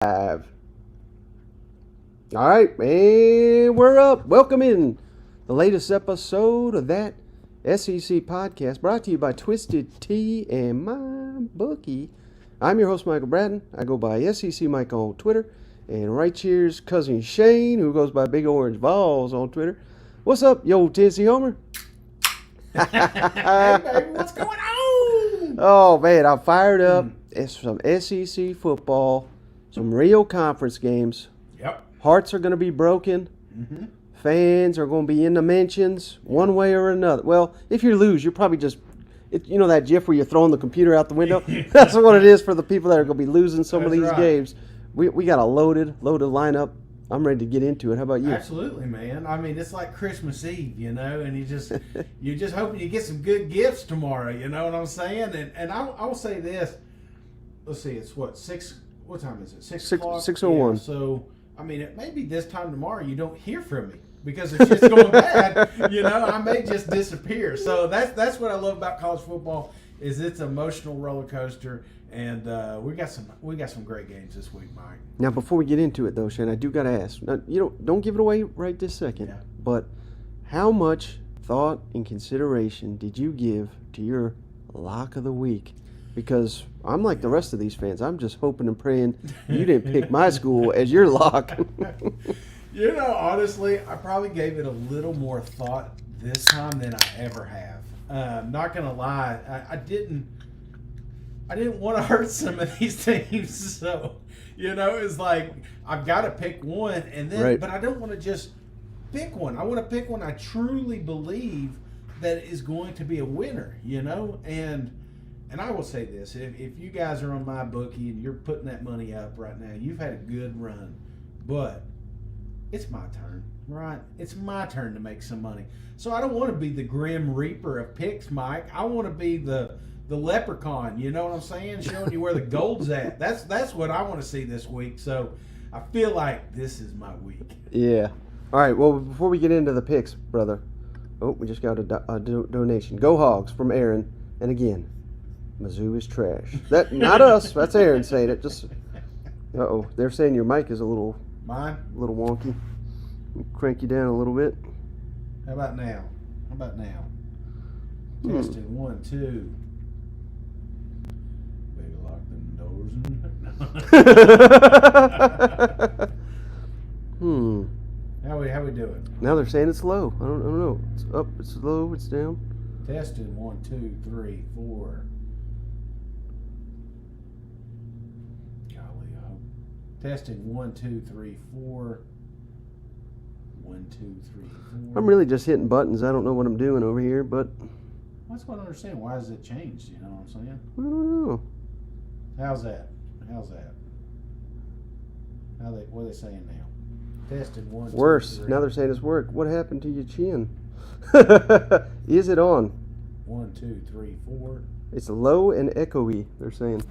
All right, and we're up. Welcome in the latest episode of that SEC podcast brought to you by Twisted Tea and My Bookie. I'm your host, Michael Bratton. I go by SEC Mike on Twitter. And right here's cousin Shane, who goes by Big Orange Balls on Twitter. What's up, you old Tennessee Homer? Hey, baby, what's going on? Oh, man, I'm fired up. It's some SEC football, some real conference games. Yep. Hearts are going to be broken. Mm-hmm. Fans are going to be in the mentions one way or another. Well, if you lose, you're probably just, you know that gif where you're throwing the computer out the window? That's what it is for the people that are going to be losing some of these games. We got a loaded lineup. I'm ready to get into it. How about you? Absolutely, man. I mean, it's like Christmas Eve, you know, and you're just hoping you get some good gifts tomorrow. You know what I'm saying? And I will say this. Let's see. It's what time is it? 6 o'clock. 6:01. Yeah, so I mean, it may be this time tomorrow you don't hear from me because if shit's going bad, you know, I may just disappear. So that's what I love about college football is it's an emotional roller coaster. And we got some great games this week, Mike. Now, before we get into it, though, Shane, I do got to ask. Now, don't give it away right this second. Yeah. But how much thought and consideration did you give to your lock of the week? Because I'm like the rest of these fans. I'm just hoping and praying you didn't pick my school as your lock. You know, honestly, I probably gave it a little more thought this time than I ever have. Not gonna lie, I didn't want to hurt some of these teams, so you know it's like I've got to pick one, and then right. But I don't want to just pick one. I want to pick one I truly believe that is going to be a winner, you know. And I will say this: if you guys are on my bookie and you're putting that money up right now, you've had a good run, but it's my turn, right? It's my turn to make some money. So I don't want to be the Grim Reaper of picks, Mike. I want to be the leprechaun, you know what I'm saying? Showing you where the gold's at. That's what I want to see this week. So I feel like this is my week. Yeah. All right. Well, before we get into the picks, brother. Oh, we just got a donation. Go Hogs from Aaron. And again, Mizzou is trash. That not us. That's Aaron saying it. Just. Uh-oh. They're saying your mic is a little wonky. Crank you down a little bit. How about now? Testing 1, 2. Baby, lock them doors. How we doing? Now they're saying it's low. I don't know. It's up. It's low. It's down. Testing 1, 2, 3, 4. Golly, I hope. Testing 1, 2, 3, 4. 1, 2, 3, 4. I'm really just hitting buttons. I don't know what I'm doing over here, but that's what I don't understand. Why has it changed? You know what I'm saying? I don't know. How's that? What are they saying now? Tested 1, 2, Worse. 3. Now they're saying it's work. What happened to your chin? Is it on? 1, 2, 3, 4. It's low and echoey. They're saying.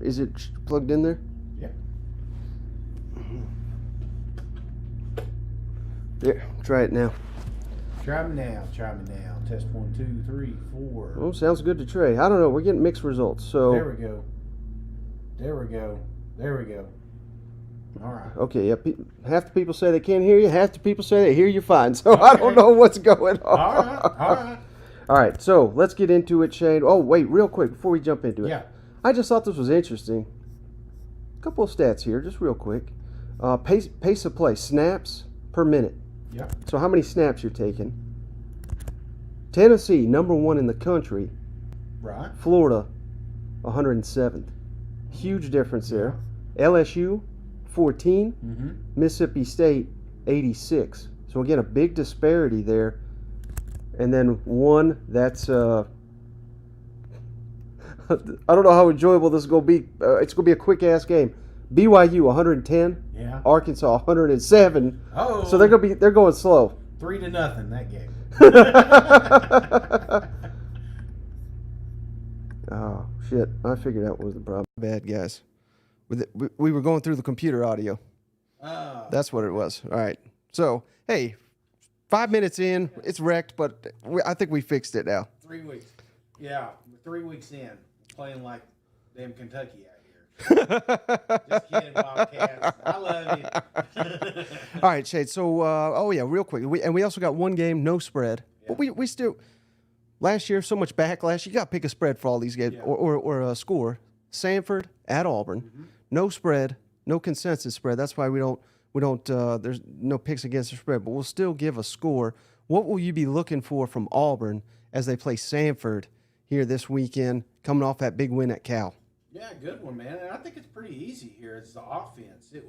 Is it plugged in there? Yeah. Yeah. Try it now. Try me now. Test 1, 2, 3, 4. Oh, sounds good to Trey. I don't know. We're getting mixed results. So There we go. All right. okay. Yeah. Half the people say they can't hear you. Half the people say they hear you fine. So okay. I don't know what's going on. All right. All right. So let's get into it, Shane. Oh, wait, real quick before we jump into it. Yeah. I just thought this was interesting. A couple of stats here, just real quick. Pace of play, snaps per minute. Yeah. So how many snaps you're taking? Tennessee, number 1 in the country. Right. Florida, 107th. Huge difference there. LSU, 14. Mm-hmm. Mississippi State, 86. So again, a big disparity there. And then one that's I don't know how enjoyable this is going to be. It's going to be a quick-ass game. BYU, 110. Yeah. Arkansas, 107. Oh. So they're going slow. 3-0 that game. Oh, shit. I figured out what was the problem. Bad, guys. We were going through the computer audio. That's what it was. All right. So, hey, 5 minutes in, it's wrecked, but I think we fixed it now. 3 weeks. Yeah, 3 weeks in, playing like damn Kentucky out here. Just kidding, Wildcats. I love you. All right, Shade. So, real quick. We also got one game, no spread. Yeah. But we still, last year, so much backlash. You got to pick a spread for all these games Yeah. or a score. Samford at Auburn, no spread, no consensus spread. That's why we don't. There's no picks against the spread, but we'll still give a score. What will you be looking for from Auburn as they play Samford here this weekend, coming off that big win at Cal? Yeah, good one, man. And I think it's pretty easy here. It's the offense. It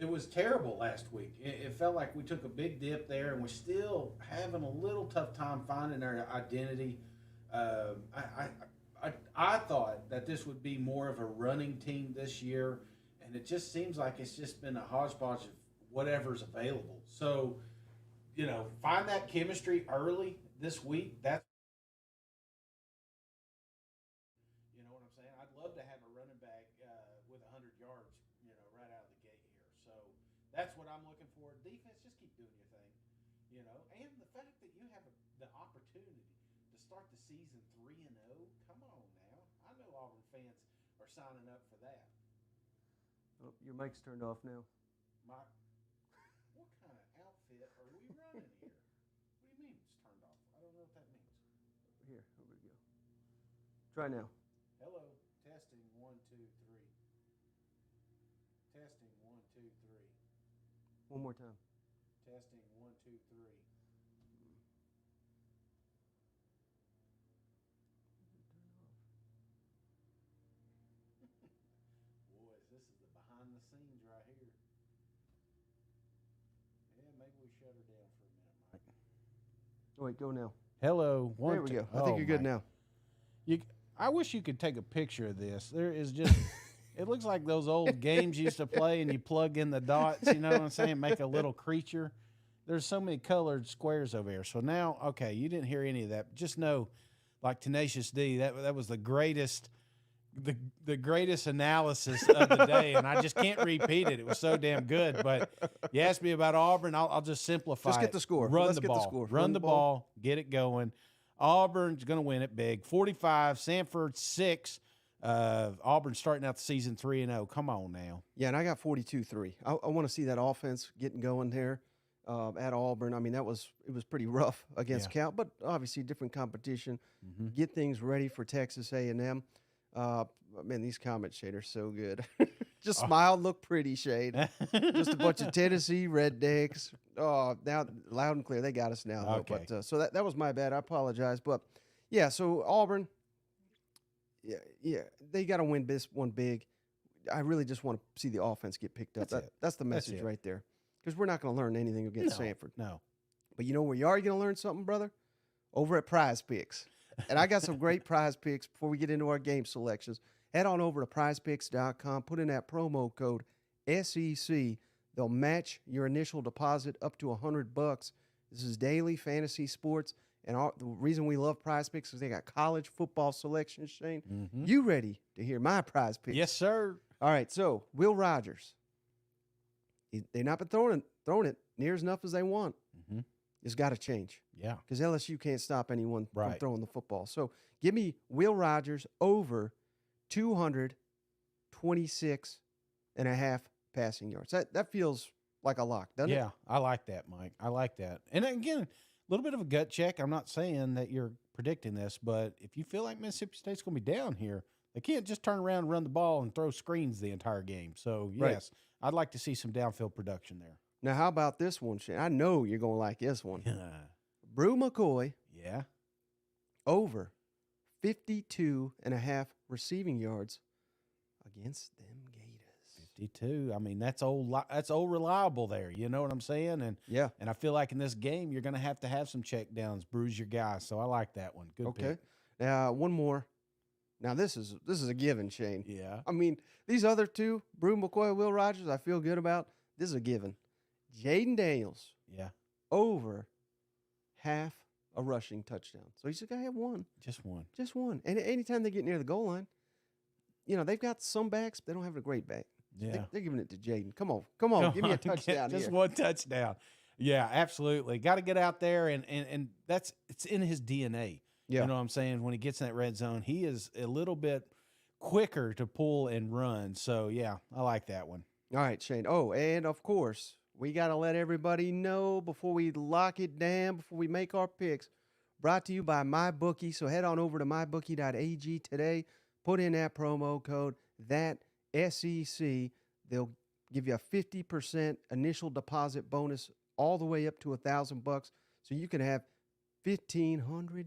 was terrible last week. It felt like we took a big dip there, and we're still having a little tough time finding our identity. I thought that this would be more of a running team this year, and it just seems like it's just been a hodgepodge of whatever's available. So, find that chemistry early this week. That's what I'm saying. I'd love to have a running back with 100 yards, right out of the gate here. So that's what I'm looking for. Defense, just keep doing your thing, and the fact that you have the opportunity to start the season 3-0. Come on now. I know Auburn fans are signing up for that. Oh, your mic's turned off now. What kind of outfit are we running here? What do you mean it's turned off? I don't know what that means. Here we go. Try now. Hello, testing 1 2 3. Testing 1 2 3. One more time. Testing 1 2 3. Boys, this is the behind the scenes right here. Yeah, maybe we shut her down for a minute, Mike. Oh, wait, go now. Hello. There we go. I think you're good now. I wish you could take a picture of this. There is just, it looks like those old games you used to play and you plug in the dots, you know what I'm saying? Make a little creature. There's so many colored squares over here. So now, okay, you didn't hear any of that. Just know, like Tenacious D, that was the greatest analysis of the day, and I just can't repeat it. It was so damn good. But you asked me about Auburn, I'll just simplify Just get the score. Let's get the score. Run the ball, get it going. Auburn's going to win it big. 45, Samford 6. Auburn starting out the season 3-0. Come on now. Yeah, and I got 42-3. I want to see that offense getting going there at Auburn. I mean, it was pretty rough against Cal, but obviously different competition. Get things ready for Texas A&M. Man, these comments, Shade, are so good. Just smile, look pretty, Shade. Just a bunch of Tennessee rednecks. Oh, now loud and clear, they got us now. Okay. But so that was my bad. I apologize. But yeah, so Auburn, yeah, they got to win this one big. I really just want to see the offense get picked up. That's the message right there. Because we're not going to learn anything against Samford. No. But you know where you are going to learn something, brother? Over at Prize Picks. And I got some great prize picks before we get into our game selections. Head on over to prizepicks.com. Put in that promo code SEC. They'll match your initial deposit up to $100. This is daily fantasy sports. And the reason we love Prize Picks is they got college football selections, Shane. You ready to hear my prize picks? Yes, sir. All right, so Will Rogers. They've not been throwing it near as enough as they want. It's got to change. Yeah. Because LSU can't stop anyone from Right. throwing the football. So give me Will Rogers over 226.5 passing yards. That feels like a lock, doesn't it? Yeah, I like that, Mike. I like that. And again, a little bit of a gut check. I'm not saying that you're predicting this, but if you feel like Mississippi State's going to be down here, they can't just turn around and run the ball and throw screens the entire game. So, yes, I'd like to see some downfield production there. Now, how about this one, Shane? I know you're going to like this one. Brew McCoy Yeah. over 52.5 receiving yards against them Gators. 52. I mean, that's old reliable there. You know what I'm saying? And Yeah. and I feel like in this game, you're going to have some check downs, bruise your guy. So I like that one. Good Okay. pick. Now, one more. Now, this is a given, Shane. Yeah. I mean, these other two, Brew McCoy, Will Rogers, I feel good about. This is a given. Jaden Daniels Yeah. over half a rushing touchdown. So he's got to have one. Just one. Just one. And anytime they get near the goal line, they've got some backs, but they don't have a great back. Yeah. They're giving it to Jaden. Come on. Give me a touchdown Just here. one touchdown. Yeah, absolutely. Got to get out there, and it's in his DNA. Yeah. You know what I'm saying? When he gets in that red zone, he is a little bit quicker to pull and run. So, yeah, I like that one. All right, Shane. Oh, and of course, we got to let everybody know before we lock it down, before we make our picks. Brought to you by MyBookie. So head on over to mybookie.ag today. Put in that promo code, that SEC. They'll give you a 50% initial deposit bonus all the way up to $1,000. So you can have $1,500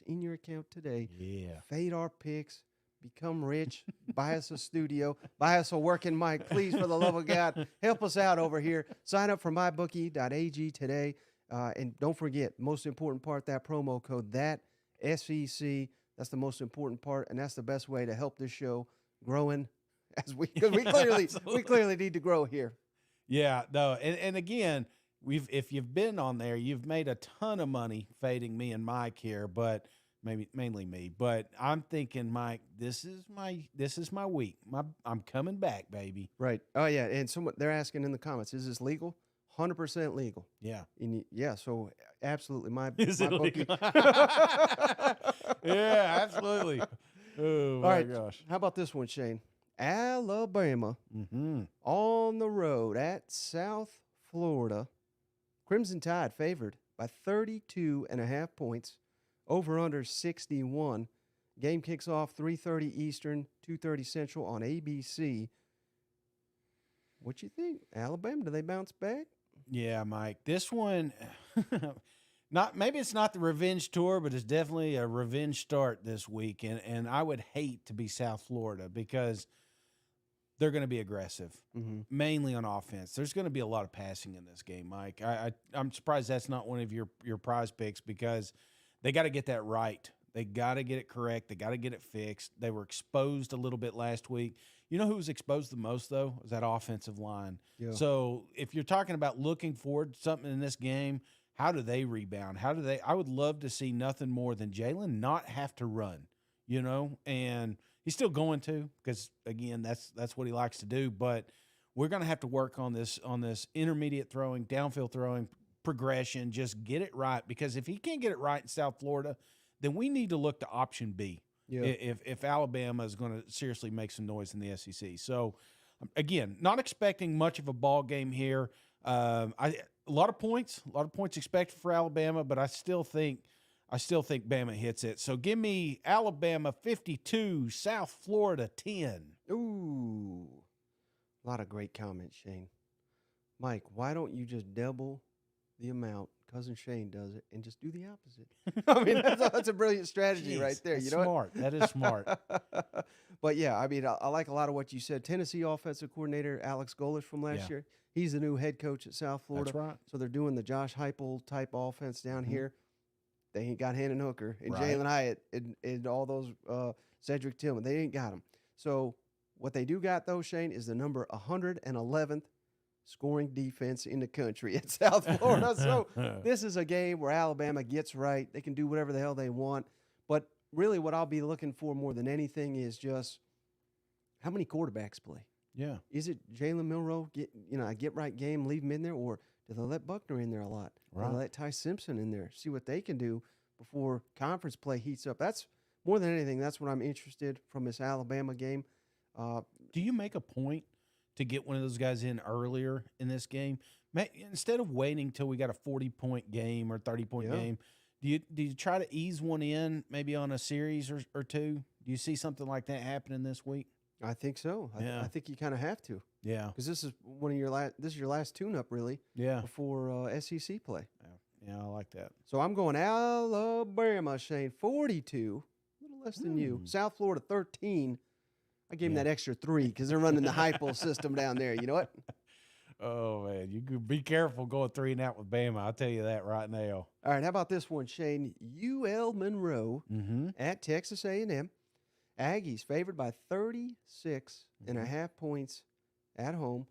in your account today. Yeah. Fade our picks. Become rich. Buy us a studio. Buy us a working mic. Please, for the love of God, help us out over here. Sign up for mybookie.ag today. And don't forget, most important part, that promo code, that SEC. That's the most important part, and that's the best way to help this show growing, because we clearly need to grow here. Yeah, no, and again, if you've been on there, you've made a ton of money fading me and Mike here, but mainly me. But I'm thinking, Mike, this is my week. I'm coming back, baby. Right. Oh yeah, and they're asking in the comments, is this legal? 100% legal. Yeah. Yeah, so absolutely. Is it bookie. legal? Yeah, absolutely. Oh, my gosh. How about this one, Shane? Alabama on the road at South Florida. Crimson Tide favored by 32.5 points. Over under 61. Game kicks off 3:30 Eastern, 2:30 Central on ABC. What you think? Alabama, do they bounce back? Yeah, Mike. This one, maybe it's not the revenge tour, but it's definitely a revenge start this week. And I would hate to be South Florida because they're going to be aggressive, mainly on offense. There's going to be a lot of passing in this game, Mike. I'm surprised that's not one of your prize picks because they got to get that right. They got to get it correct. They got to get it fixed. They were exposed a little bit last week. You know who was exposed the most, though? Was that offensive line. Yeah. So if you're talking about looking forward to something in this game, how do they rebound? I would love to see nothing more than Jalen not have to run, and he's still going to because, again, that's what he likes to do. But we're going to have to work on this intermediate throwing, downfield throwing progression, just get it right because if he can't get it right in South Florida, then we need to look to option B if Alabama is going to seriously make some noise in the SEC. So, again, not expecting much of a ball game here. A lot of points expected for Alabama, but I still think Bama hits it. So give me Alabama 52, South Florida 10. Ooh, a lot of great comments, Shane. Mike, why don't you just double the amount Cousin Shane does it and just do the opposite? I mean, that's a brilliant strategy right there. You know, smart. That is smart. But yeah, I mean, I like a lot of what you said. Tennessee offensive coordinator Alex Golesh from last year. He's the new head coach at South Florida. That's right. So they're doing the Josh Heupel type offense down here. They ain't got Hendon Hooker and Jalen Hyatt and all those Cedric Tillman. They ain't got them. So what they do got, though, Shane, is the number 111th scoring defense in the country at South Florida. So this is a game where Alabama gets right. They can do whatever the hell they want. But really what I'll be looking for more than anything is just how many quarterbacks play. Yeah. Is it Jalen Monroe a get right game, leave him in there, or do they let Buckner in there a lot? Right. Do they let Ty Simpson in there, see what they can do before conference play heats up? That's more than anything, that's what I'm interested from this Alabama game. Do you make a point to get one of those guys in earlier in this game? Instead of waiting till we got a 40-point game or 30-point game, do you try to ease one in maybe on a series or two? Do you see something like that happening this week? I think so. I think you kind of have to. Yeah. Because this is your last tune-up, really. Yeah. Before SEC play. Yeah, I like that. So I'm going Alabama, Shane, 42, a little less than you. South Florida, 13. I gave him that extra 3 because they're running the Heupel system down there. You know what? Oh, man. You could be careful going 3 and out with Bama. I'll tell you that right now. All right. How about this one, Shane? UL Monroe at Texas A&M. Aggies favored by 36.5 points at home.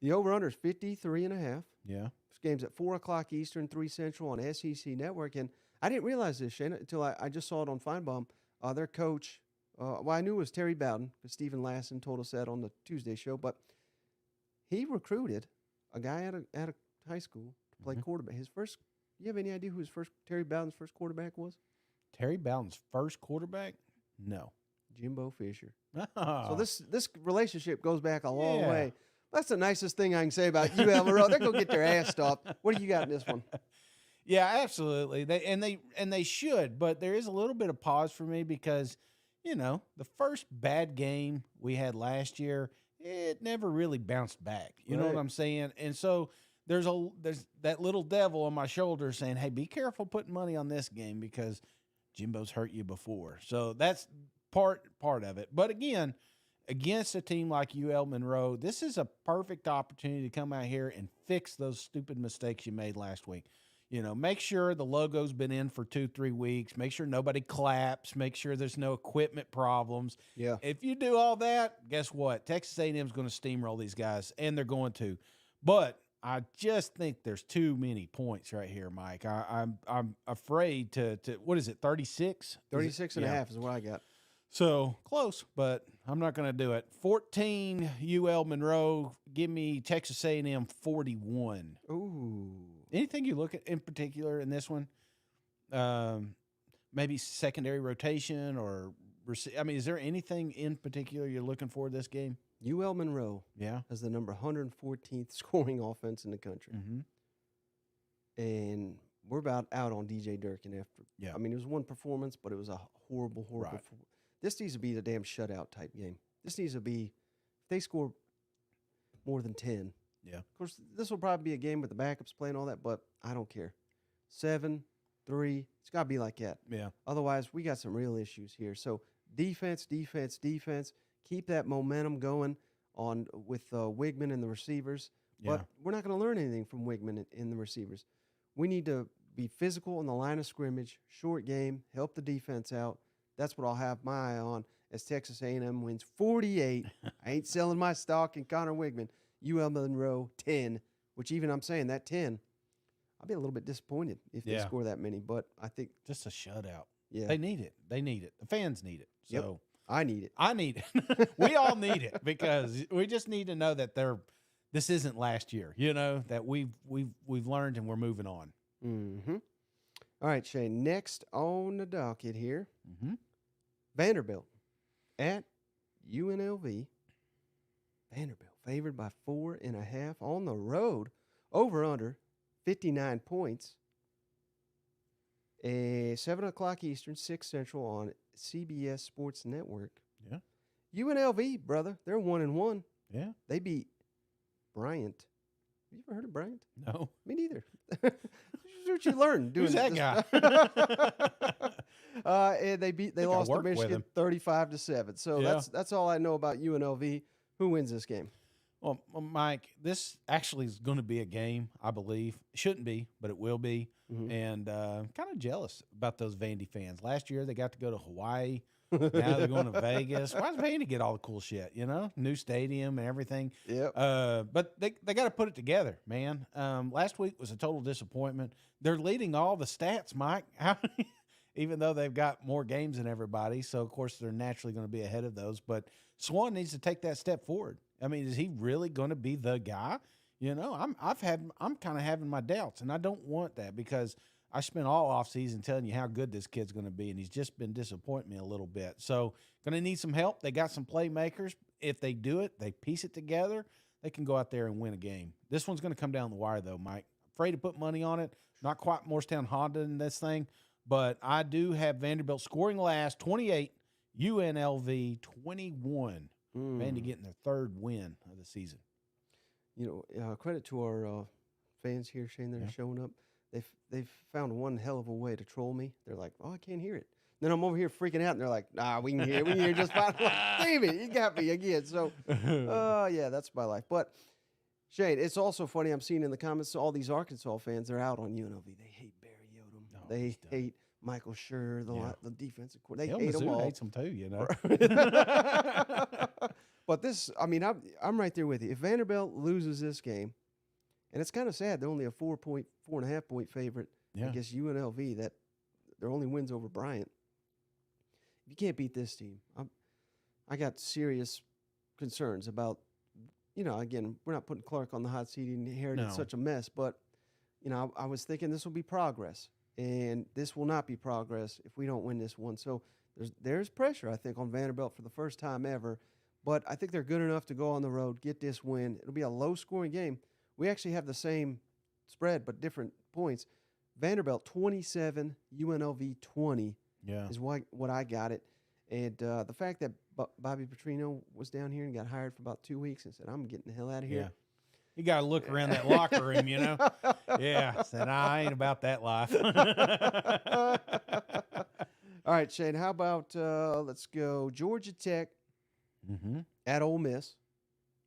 The over-under is 53.5. Yeah. This game's at 4 o'clock Eastern, 3 Central on SEC Network. And I didn't realize this, Shane, until I just saw it on Feinbaum. Their coach, I knew it was Terry Bowden because Stephen Lassen told us that on the Tuesday show, but he recruited a guy at a high school to play quarterback. Do you have any idea who Terry Bowden's first quarterback was? Terry Bowden's first quarterback? No. Jimbo Fisher. Oh. So this relationship goes back a long Yeah. way. That's the nicest thing I can say about UL Monroe. They're gonna get their ass stopped. What do you got in this one? Yeah, absolutely. They should, but there is a little bit of pause for me because, the first bad game we had last year, it never really bounced back. You know what Right. I'm saying? And so there's that little devil on my shoulder saying, "Hey, be careful putting money on this game because Jimbo's hurt you before." So that's part of it. But again, against a team like UL Monroe, this is a perfect opportunity to come out here and fix those stupid mistakes you made last week. Make sure the logo's been in for 2-3 weeks. Make sure nobody claps. Make sure there's no equipment problems. Yeah. If you do all that, guess what? Texas A&M is going to steamroll these guys, and they're going to. But I just think there's too many points right here, Mike. I'm afraid to what is it, 36? 36 and a half is what I got. So close, but I'm not going to do it. 14 UL Monroe. Give me Texas A&M 41. Ooh. Anything you look at in particular in this one? Maybe secondary rotation or is there anything in particular you're looking for this game? UL Monroe Yeah. has the number 114th scoring offense in the country. Mm-hmm. And we're about out on DJ Durkin after. Yeah. I mean, it was one performance, but it was a horrible Right. This needs to be the damn shutout type game. This needs to be, if they score more than 10. Yeah. Of course, this will probably be a game with the backups playing all that, but I don't care. 7-3, it's got to be like that. Yeah. Otherwise, we got some real issues here. So defense. Keep that momentum going on with Wigman and the receivers. Yeah. But we're not going to learn anything from Wigman and the receivers. We need to be physical on the line of scrimmage, short game, help the defense out. That's what I'll have my eye on as Texas A&M wins 48. I ain't selling my stock in Connor Wigman. UL Monroe 10, which even I'm saying that 10, I'll be a little bit disappointed if they score that many. But I think just a shutout. Yeah. They need it. The fans need it. So Yep. I need it. I need it. We all need it because we just need to know that this isn't last year, that we've learned and we're moving on. Mm-hmm. All right, Shane. Next on the docket here, Mm-hmm. Vanderbilt at UNLV. Vanderbilt favored by 4.5 on the road. Over under 59 points. 7 o'clock Eastern, 6 Central on CBS Sports Network. Yeah. UNLV, brother, they're 1-1. Yeah. They beat Bryant. Have you ever heard of Bryant? No. Me neither. This is what you learn doing Who's that guy? And they lost to worked with Michigan him. 35-7. So Yeah. that's all I know about UNLV. Who wins this game? Well, Mike, this actually is going to be a game, I believe. It shouldn't be, but it will be. Mm-hmm. And kind of jealous about those Vandy fans. Last year, they got to go to Hawaii. Now they're going to Vegas. Why does Vandy get all the cool shit, New stadium and everything. Yep. But they got to put it together, man. Last week was a total disappointment. They're leading all the stats, Mike. Even though they've got more games than everybody. So, of course, they're naturally going to be ahead of those. But Swan needs to take that step forward. I mean, is he really going to be the guy? I'm kind of having my doubts, and I don't want that because I spent all offseason telling you how good this kid's going to be, and he's just been disappointing me a little bit. So, going to need some help. They got some playmakers. If they do it, they piece it together, they can go out there and win a game. This one's going to come down the wire, though, Mike. Afraid to put money on it. Not quite Morristown Honda in this thing, but I do have Vanderbilt scoring last, 28, UNLV 21. Vandy getting their third win of the season. Credit to our fans here, Shane. They're showing up. They've found one hell of a way to troll me. They're like, "Oh, I can't hear it." Then I'm over here freaking out, and they're like, "Nah, we can hear it. We can hear it just fine." I'm like, damn it, you got me again. So, yeah, that's my life. But Shane, it's also funny. I'm seeing in the comments all these Arkansas fans. They're out on UNLV. They hate Barry Odom. Oh, they hate Michael Schur, the defensive coordinator. They Hell, hate them Mizzou all. hates them too, But this, I'm right there with you. If Vanderbilt loses this game, and it's kind of sad, they're only a 4.5 point favorite against UNLV. That their only wins over Bryant. If you can't beat this team, I got serious concerns about. Again, we're not putting Clark on the hot seat. He inherited such a mess, but I was thinking this will be progress, and this will not be progress if we don't win this one. So there's pressure, I think, on Vanderbilt for the first time ever. But I think they're good enough to go on the road, get this win. It'll be a low-scoring game. We actually have the same spread but different points. Vanderbilt 27, UNLV 20 is what I got it. And the fact that Bobby Petrino was down here and got hired for about 2 weeks and said, I'm getting the hell out of here. Yeah. You got to look around that locker room, you know? Yeah. Said, I ain't about that life. All right, Shane, how about let's go Georgia Tech at Ole Miss.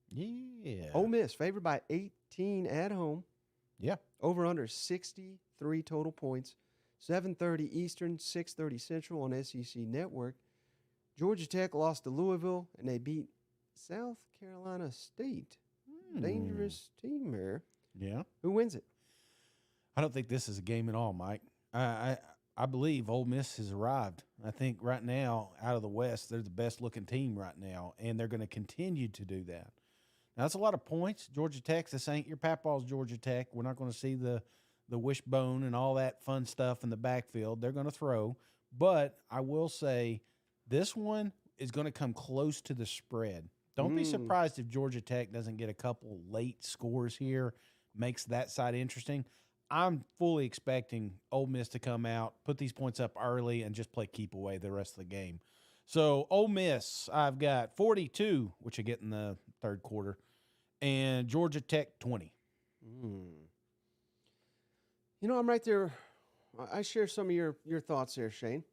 Yeah. Ole Miss favored by 18 at home. Yeah. Over under 63 total points. 7:30 Eastern, 6:30 Central on SEC Network. Georgia Tech lost to Louisville, and they beat South Carolina State. Dangerous team there. Yeah. Who wins it? I don't think this is a game at all, Mike. I believe Ole Miss has arrived. I think right now, out of the West, they're the best-looking team right now, and they're going to continue to do that. Now, that's a lot of points. Georgia Tech, this ain't your Papaw's Georgia Tech. We're not going to see the wishbone and all that fun stuff in the backfield. They're going to throw. But I will say this one is going to come close to the spread. Don't be surprised if Georgia Tech doesn't get a couple late scores here, makes that side interesting. I'm fully expecting Ole Miss to come out, put these points up early, and just play keep away the rest of the game. So Ole Miss, I've got 42, which I get in the third quarter, and Georgia Tech 20. You know, I'm right there. I share some of your thoughts there, Shane.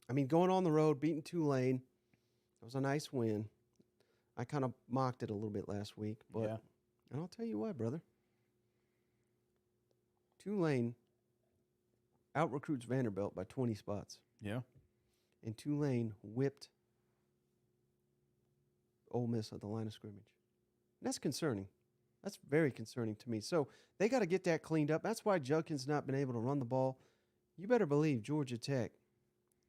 I mean, going on the road, beating Tulane, that was a nice win. I kind of mocked it a little bit last week, but and I'll tell you what, brother. Tulane out-recruits Vanderbilt by 20 spots. Yeah. And Tulane whipped Ole Miss at the line of scrimmage. And that's concerning. That's very concerning to me. So they got to get that cleaned up. That's why Judkins not been able to run the ball. You better believe Georgia Tech,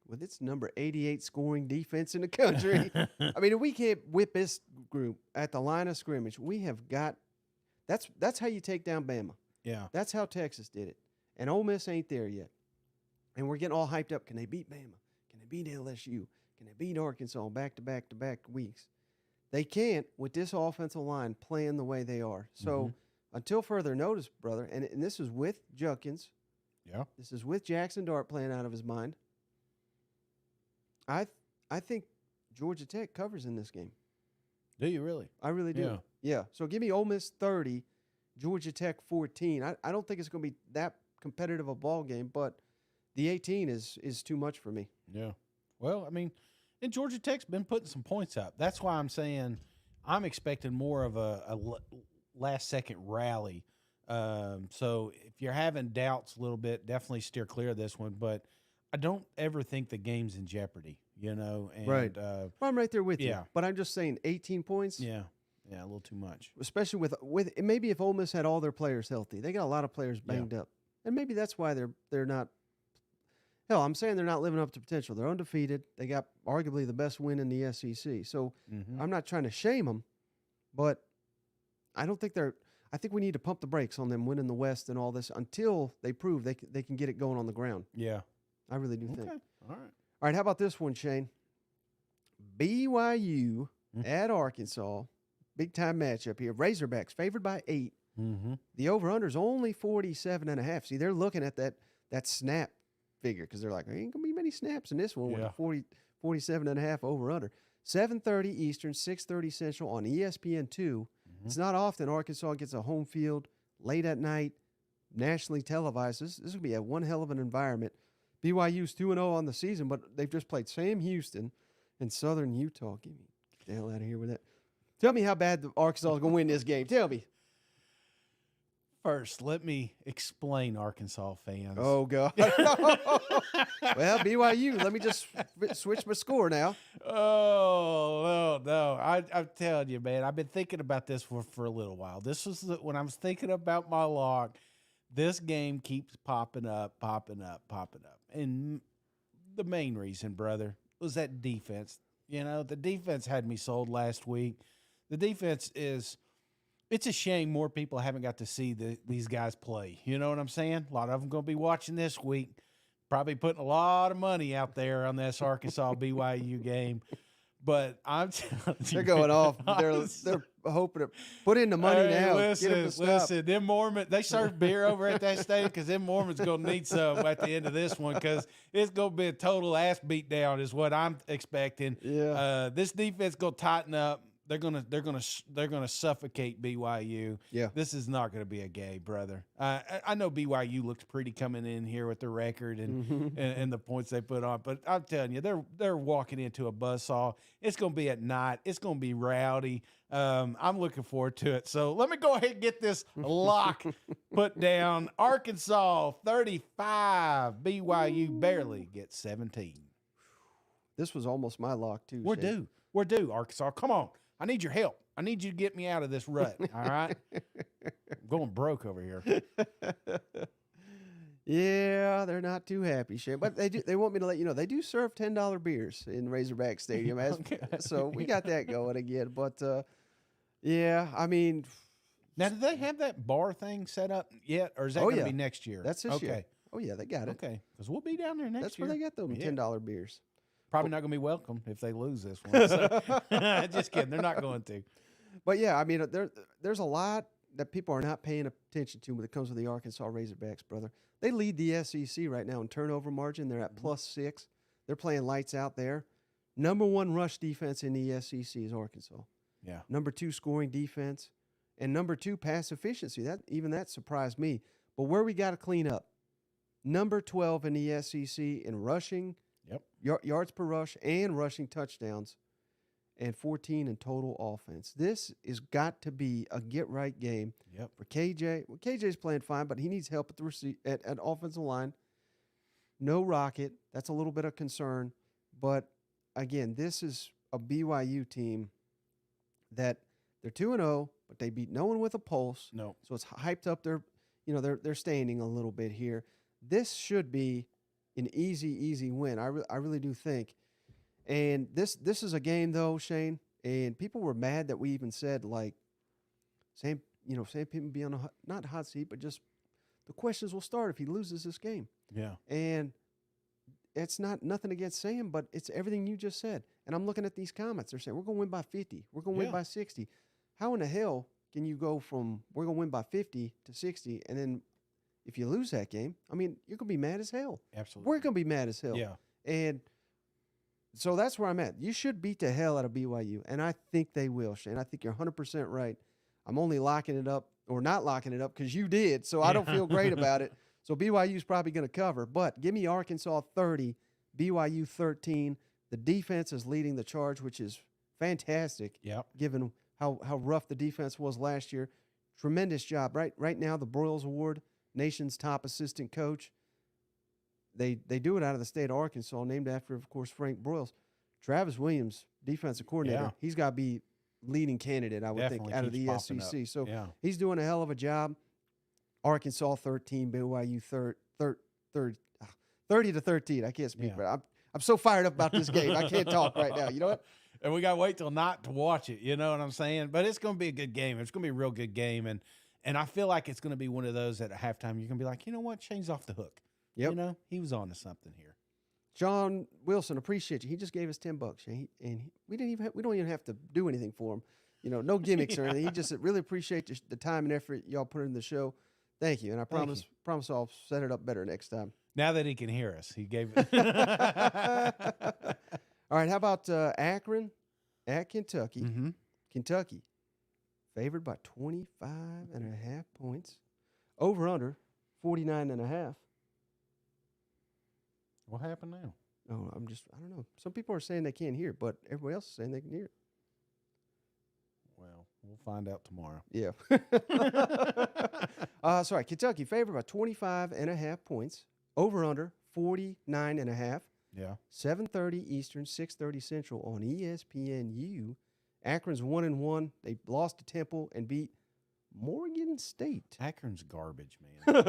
with its number 88 scoring defense in the country. I mean, if we can't whip this group at the line of scrimmage, we have got – that's how you take down Bama. Yeah. That's how Texas did it. And Ole Miss ain't there yet. And we're getting all hyped up. Can they beat Bama? Can they beat LSU? Can they beat Arkansas back-to-back weeks? They can't with this offensive line playing the way they are. So until further notice, brother, and this is with Judkins. Yeah. This is with Jackson Dart playing out of his mind. I think Georgia Tech covers in this game. Do you really? I really do. Yeah. So give me Ole Miss 30, Georgia Tech 14. I don't think it's going to be that competitive a ball game, but the 18 is too much for me. Yeah. Well, I mean, and Georgia Tech's been putting some points up. That's why I'm saying I'm expecting more of a last-second rally. So if you're having doubts a little bit, definitely steer clear of this one. But I don't ever think the game's in jeopardy, you know. And, right. Well, I'm right there with you. But I'm just saying 18 points. Yeah, a little too much. Especially with maybe if Ole Miss had all their players healthy. They got a lot of players banged up. And maybe that's why they're not – hell, I'm saying they're not living up to potential. They're undefeated. They got arguably the best win in the SEC. So I'm not trying to shame them, but I don't think they're – I think we need to pump the brakes on them winning the West and all this until they prove they can get it going on the ground. Yeah. I really do think. All right, how about this one, Shane? BYU at Arkansas. Big-time matchup here. Razorbacks favored by 8. The over-under is only 47.5. See, they're looking at that snap figure because they're like, there ain't going to be many snaps in this one with a 47.5 over-under. 7:30 Eastern, 6:30 Central on ESPN2. It's not often Arkansas gets a home field late at night, nationally televised. This is going to be one hell of an environment. BYU's 2-0 on the season, but they've just played Sam Houston and Southern Utah. Get the hell out of here with that. Tell me how bad the Arkansas is going to win this game. Tell me. First, let me explain, Arkansas fans. Oh, God. Well, BYU, let me just switch my score now. Oh, no. I'm telling you, man, I've been thinking about this for a little while. This was when I was thinking about my log. This game keeps popping up. And the main reason, brother, was that defense. You know, the defense had me sold last week. The defense it's a shame more people haven't got to see these guys play. You know what I'm saying? A lot of them going to be watching this week. probably putting a lot of money out there on this Arkansas BYU game. But I'm telling you, They're going off. They're hoping to put in the money now. Listen, Get them to stop. listen. Them Mormons, they serve beer over at that stadium because them Mormons going to need some at the end of this one because it's going to be a total ass beat down is what I'm expecting. Yeah. This defense going to tighten up. They're gonna suffocate BYU. Yeah. This is not gonna be a game, brother. I know BYU looks pretty coming in here with the record and the points they put on, but I'm telling you, they're walking into a buzzsaw. It's gonna be at night. It's gonna be rowdy. I'm looking forward to it. So let me go ahead and get this lock put down. Arkansas 35, BYU barely gets 17. This was almost my lock too. We're Shane. due. We're due, Arkansas. Come on. I need your help. I need you to get me out of this rut. All right? I'm going broke over here. Yeah, they're not too happy, Shane. But they want me to let you know they do serve $10 beers in Razorback Stadium, so we got that going again. But yeah, I mean, now do they have that bar thing set up yet, or is that going to be next year? That's this year. Okay. Oh yeah, they got it. Okay, because we'll be down there next That's year. where they get them $10 beers. Probably not going to be welcome if they lose this one. So. Just kidding. They're not going to. But yeah, I mean, there's a lot that people are not paying attention to when it comes to the Arkansas Razorbacks, brother. They lead the SEC right now in turnover margin. They're at +6. They're playing lights out there. Number 1 rush defense in the SEC is Arkansas. Yeah. Number 2 scoring defense, and number 2 pass efficiency. That surprised me. But where we got to clean up, number 12 in the SEC in rushing. Yep. Yards per rush and rushing touchdowns, and 14 in total offense. This has got to be a get-right game for KJ. Well, KJ's playing fine, but he needs help at at offensive line. No Rocket. That's a little bit of concern. But, again, this is a BYU team that they're 2-0, but they beat no one with a pulse. No. So it's hyped up their standing a little bit here. This should be an easy win. I really do think. And this is a game, though, Shane, and people were mad that we even said, like, Sam Pittman be on not hot seat, but just the questions will start if he loses this game. Yeah. And it's nothing against Sam, but it's everything you just said. And I'm looking at these comments. They're saying, we're going to win by 50. We're going to win by 60. How in the hell can you go from we're going to win by 50 to 60, and then if you lose that game, I mean, you're going to be mad as hell. Absolutely. We're going to be mad as hell. Yeah. And so that's where I'm at. You should beat the hell out of BYU, and I think they will, Shane. I think you're 100% right. I'm only locking it up or not locking it up because you did, so I don't feel great about it. So BYU's probably going to cover. But give me Arkansas 30, BYU 13. The defense is leading the charge, which is fantastic given how rough the defense was last year. Tremendous job. Right now, the Broyles Award, nation's top assistant coach. They do it out of the state of Arkansas, named after, of course, Frank Broyles. Travis Williams, defensive coordinator, he's got to be leading candidate, I would think, out of the SEC. So he's doing a hell of a job. Arkansas 13, BYU 30 to 13. I can't speak, but I'm so fired up about this game. I can't talk right now. You know what? And we got to wait till night to watch it. You know what I'm saying? But it's going to be a good game. It's going to be a real good game. And I feel like it's going to be one of those at halftime you're going to be like, you know what? Shane's off the hook. Yep. You know, he was on to something here. John Wilson, appreciate you. He just gave us $10, and we don't even have to do anything for him. You know, no gimmicks or anything. He just really appreciate the time and effort y'all put in the show. Thank you, and I promise I'll set it up better next time. Now that he can hear us, he gave it. All right, how about Akron at Kentucky? Mm-hmm. Kentucky favored by 25.5 points. Over under 49.5. What happened now? Oh, I don't know. Some people are saying they can't hear, but everybody else is saying they can hear. Well, we'll find out tomorrow. Yeah. Sorry, Kentucky favored by 25.5 points. Over under 49.5. Yeah. 7:30 Eastern, 6:30 Central on ESPNU. Akron's 1-1. They lost to Temple and beat Morgan State. Akron's garbage, man.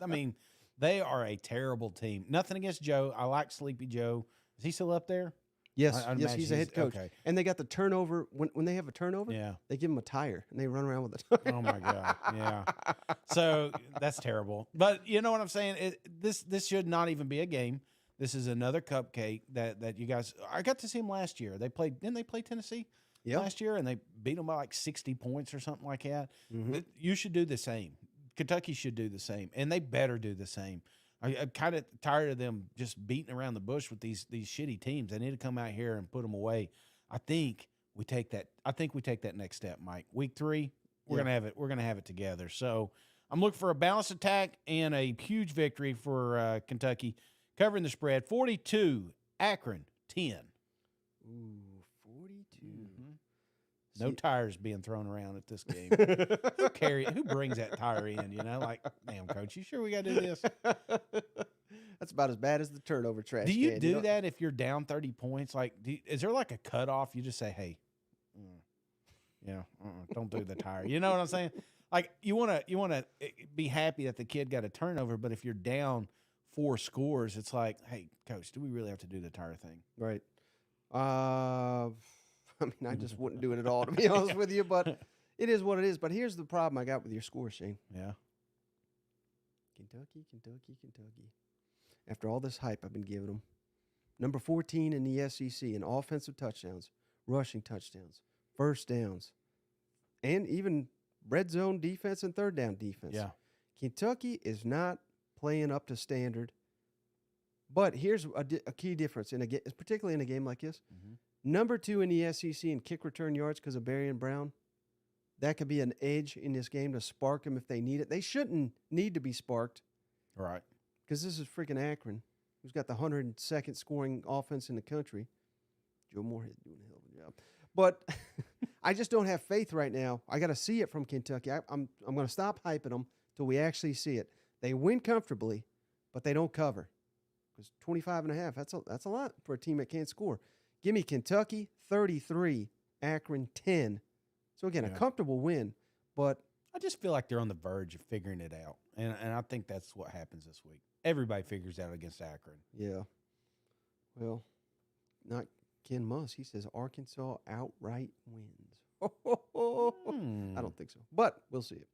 I mean, they are a terrible team. Nothing against Joe. I like Sleepy Joe. Is he still up there? Yes, I'd yes, imagine he's a head coach. Okay. And they got the turnover. When they have a turnover, Yeah. they give him a tire, and they run around with a tire. Oh my God. Yeah. So that's terrible. But you know what I'm saying? This should not even be a game. This is another cupcake that you guys. I got to see them last year. Didn't they play Tennessee last year, and they beat them by like 60 points or something like that. You should do the same. Kentucky should do the same, and they better do the same. I'm kind of tired of them just beating around the bush with these shitty teams. They need to come out here and put them away. I think we take that next step, Mike. Week 3, we're gonna have it. We're gonna have it together. So I'm looking for a balanced attack and a huge victory for Kentucky, covering the spread. 42, Akron 10. Ooh, 42. No tires being thrown around at this game. Who brings that tire in? You know, like, damn, coach, you sure we got to do this? That's about as bad as the turnover trash. Do you can, do that if you're down 30 points? Like, is there like a cutoff? You just say, hey, don't do the tire. You know what I'm saying? Like, you want to be happy that the kid got a turnover, but if you're down 4 scores, it's like, hey, coach, do we really have to do the tire thing? Right. I mean, I just wouldn't do it at all, to be honest with you, but it is what it is. But here's the problem I got with your score, Shane. Yeah. Kentucky. After all this hype I've been giving them, number 14 in the SEC in offensive touchdowns, rushing touchdowns, first downs, and even red zone defense and third down defense. Yeah. Kentucky is not playing up to standard. But here's a key difference, particularly in a game like this. Number 2 in the SEC in kick return yards because of Berry and Brown. That could be an edge in this game to spark them if they need it. They shouldn't need to be sparked. Right. Because this is freaking Akron, who's got the 102nd scoring offense in the country. Joe Moorhead doing a hell of a job. But I just don't have faith right now. I got to see it from Kentucky. I'm going to stop hyping them till we actually see it. They win comfortably, but they don't cover. Because 25.5, that's a lot for a team that can't score. Give me Kentucky 33, Akron 10. So, again, a comfortable win, but I just feel like they're on the verge of figuring it out. And I think that's what happens this week. Everybody figures out against Akron. Yeah. Well, not Ken Muss. He says Arkansas outright wins. I don't think so, but we'll see it.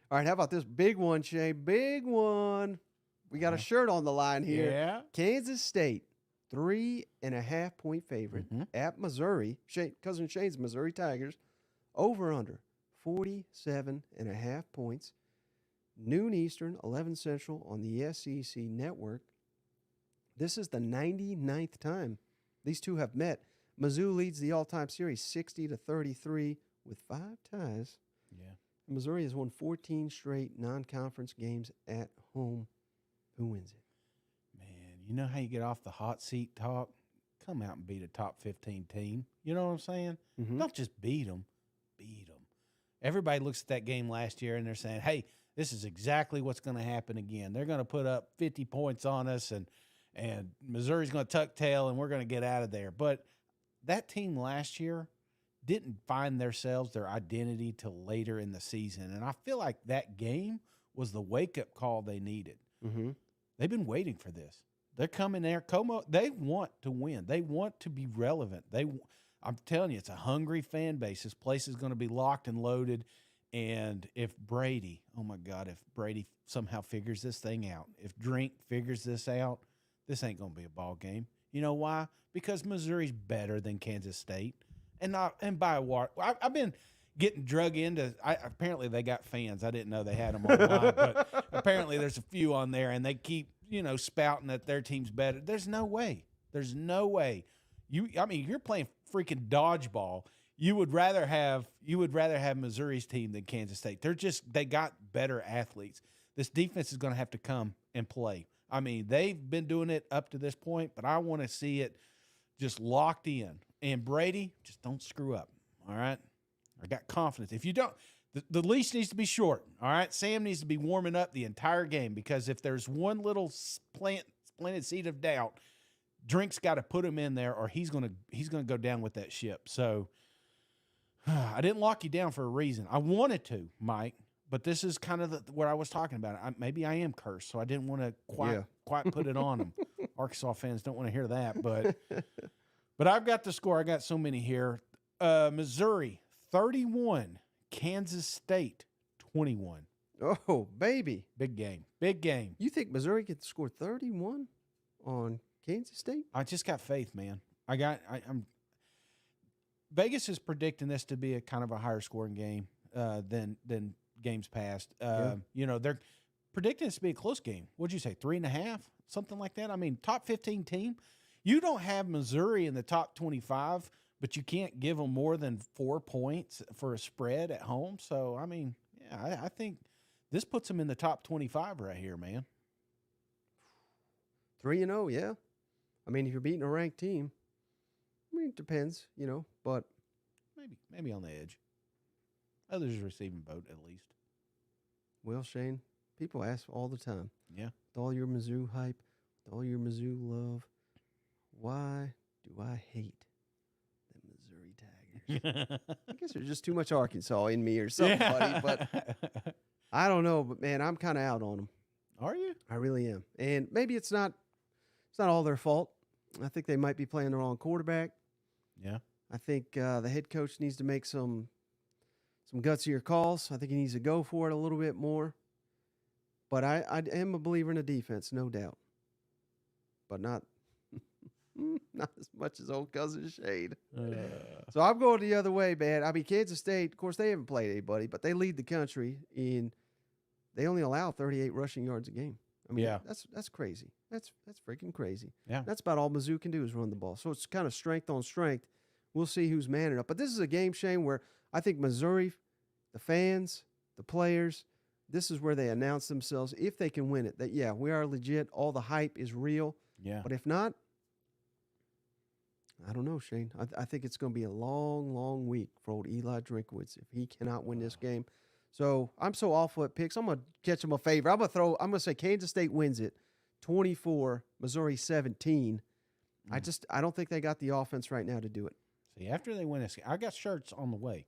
All right, how about this big one, Shay? Big one. We got a shirt on the line here. Yeah. Kansas State, 3.5-point favorite at Missouri. Cousin Shane's Missouri Tigers. Over under 47.5 points. Noon Eastern, 11 Central on the SEC network. This is the 99th time these two have met. Mizzou leads the all-time series 60-33 with 5 ties. Yeah. Missouri has won 14 straight non-conference games at home. Who wins it? Man, you know how you get off the hot seat talk? Come out and beat a top 15 team. You know what I'm saying? Don't just beat them. Beat them. Everybody looks at that game last year and they're saying, hey, this is exactly what's going to happen again. They're going to put up 50 points on us and Missouri's going to tuck tail and we're going to get out of there. But that team last year didn't find themselves, their identity till later in the season. And I feel like that game was the wake-up call they needed. They've been waiting for this. They're coming there. Como, they want to win. They want to be relevant. I'm telling you, it's a hungry fan base. This place is going to be locked and loaded. And if Brady, oh my God, if Brady somehow figures this thing out, if Drink figures this out, this ain't going to be a ball game. You know why? Because Missouri's better than Kansas State. And by a water. I've been getting drug into. Apparently they got fans. I didn't know they had them online, but apparently there's a few on there, and they keep spouting that their team's better. There's no way. There's no way. You're playing freaking dodgeball. You would rather have Missouri's team than Kansas State. They got better athletes. This defense is going to have to come and play. I mean, they've been doing it up to this point, but I want to see it just locked in. And Brady, just don't screw up. All right. I got confidence. If you don't, the leash needs to be short. All right. Sam needs to be warming up the entire game because if there's one little planted seed of doubt, Drink's got to put him in there or he's gonna go down with that ship. So I didn't lock you down for a reason. I wanted to, Mike, but this is kind of what I was talking about. Maybe I am cursed, so I didn't want to quite put it on them. Arkansas fans don't want to hear that, but But I've got the score. I got so many here. Missouri 31, Kansas State 21. Oh, baby. Big game. Big game. You think Missouri could score 31 on Kansas State? I just got faith, man. I'm Vegas is predicting this to be a kind of a higher scoring game than games past. They're predicting this to be a close game. What'd you say, 3.5, something like that? I mean, top 15 team. You don't have Missouri in the top 25, but you can't give them more than 4 points for a spread at home. So, I mean, yeah, I think this puts them in the top 25 right here, man. 3-0, yeah. I mean, if you're beating a ranked team, I mean, it depends, but maybe on the edge. Others receiving vote at least. Well, Shane, people ask all the time. Yeah. With all your Mizzou hype, with all your Mizzou love, why do I hate the Missouri Tigers? I guess there's just too much Arkansas in me or something, buddy. But I don't know. But man, I'm kind of out on them. Are you? I really am. And maybe it's not all their fault. I think they might be playing the wrong quarterback. Yeah. I think the head coach needs to make some gutsier calls. I think he needs to go for it a little bit more. But I am a believer in the defense, no doubt. But not as much as old cousin Shade. So I'm going the other way, man. I mean, Kansas State, of course, they haven't played anybody, but they lead the country in. They only allow 38 rushing yards a game. I mean, that's crazy. That's freaking crazy. Yeah. That's about all Mizzou can do is run the ball. So it's kind of strength on strength. We'll see who's manning up. But this is a game, Shane, where I think Missouri, the fans, the players, this is where they announce themselves, if they can win it, that, yeah, we are legit. All the hype is real. Yeah. But if not, I don't know, Shane. I think it's going to be a long, long week for old Eli Drinkwitz if he cannot win this game. So I'm so awful at picks. I'm going to catch him a favor. I'm going to say Kansas State wins it 24, Missouri 17. I don't think they got the offense right now to do it. See, after they win this game, I got shirts on the way.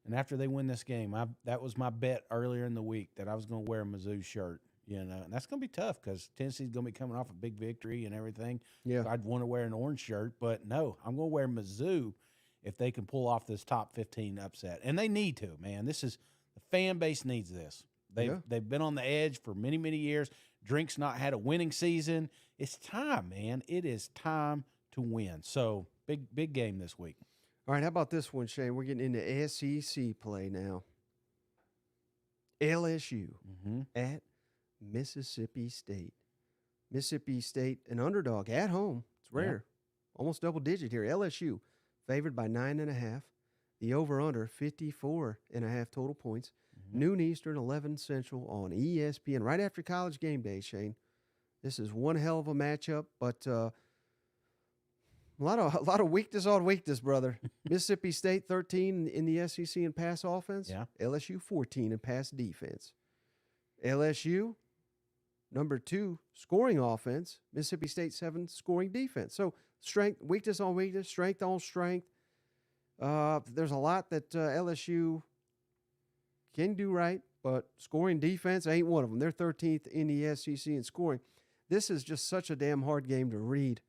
And after they win this game, that was my bet earlier in the week that I was going to wear a Mizzou shirt. And that's going to be tough because Tennessee's going to be coming off a big victory and everything. Yeah. So I'd want to wear an orange shirt, but no, I'm going to wear Mizzou if they can pull off this top 15 upset. And they need to, man. The fan base needs this. They've been on the edge for many, many years. Drink's not had a winning season. It's time, man. It is time to win. So big game this week. All right, how about this one, Shane? We're getting into SEC play now. LSU at Mississippi State. Mississippi State, an underdog at home. It's rare. Almost double digit here. LSU favored by 9.5. The over-under, 54.5 total points. Noon Eastern, 11 Central on ESPN. Right after College game day, Shane. This is one hell of a matchup, but a lot of weakness on weakness, brother. Mississippi State, 13 in the SEC in pass offense. Yeah. LSU, 14 in pass defense. LSU, number 2 scoring offense. Mississippi State, 7 scoring defense. So weakness on weakness, strength on strength. There's a lot that LSU can do right, but scoring defense ain't one of them. They're 13th in the SEC in scoring. This is just such a damn hard game to read.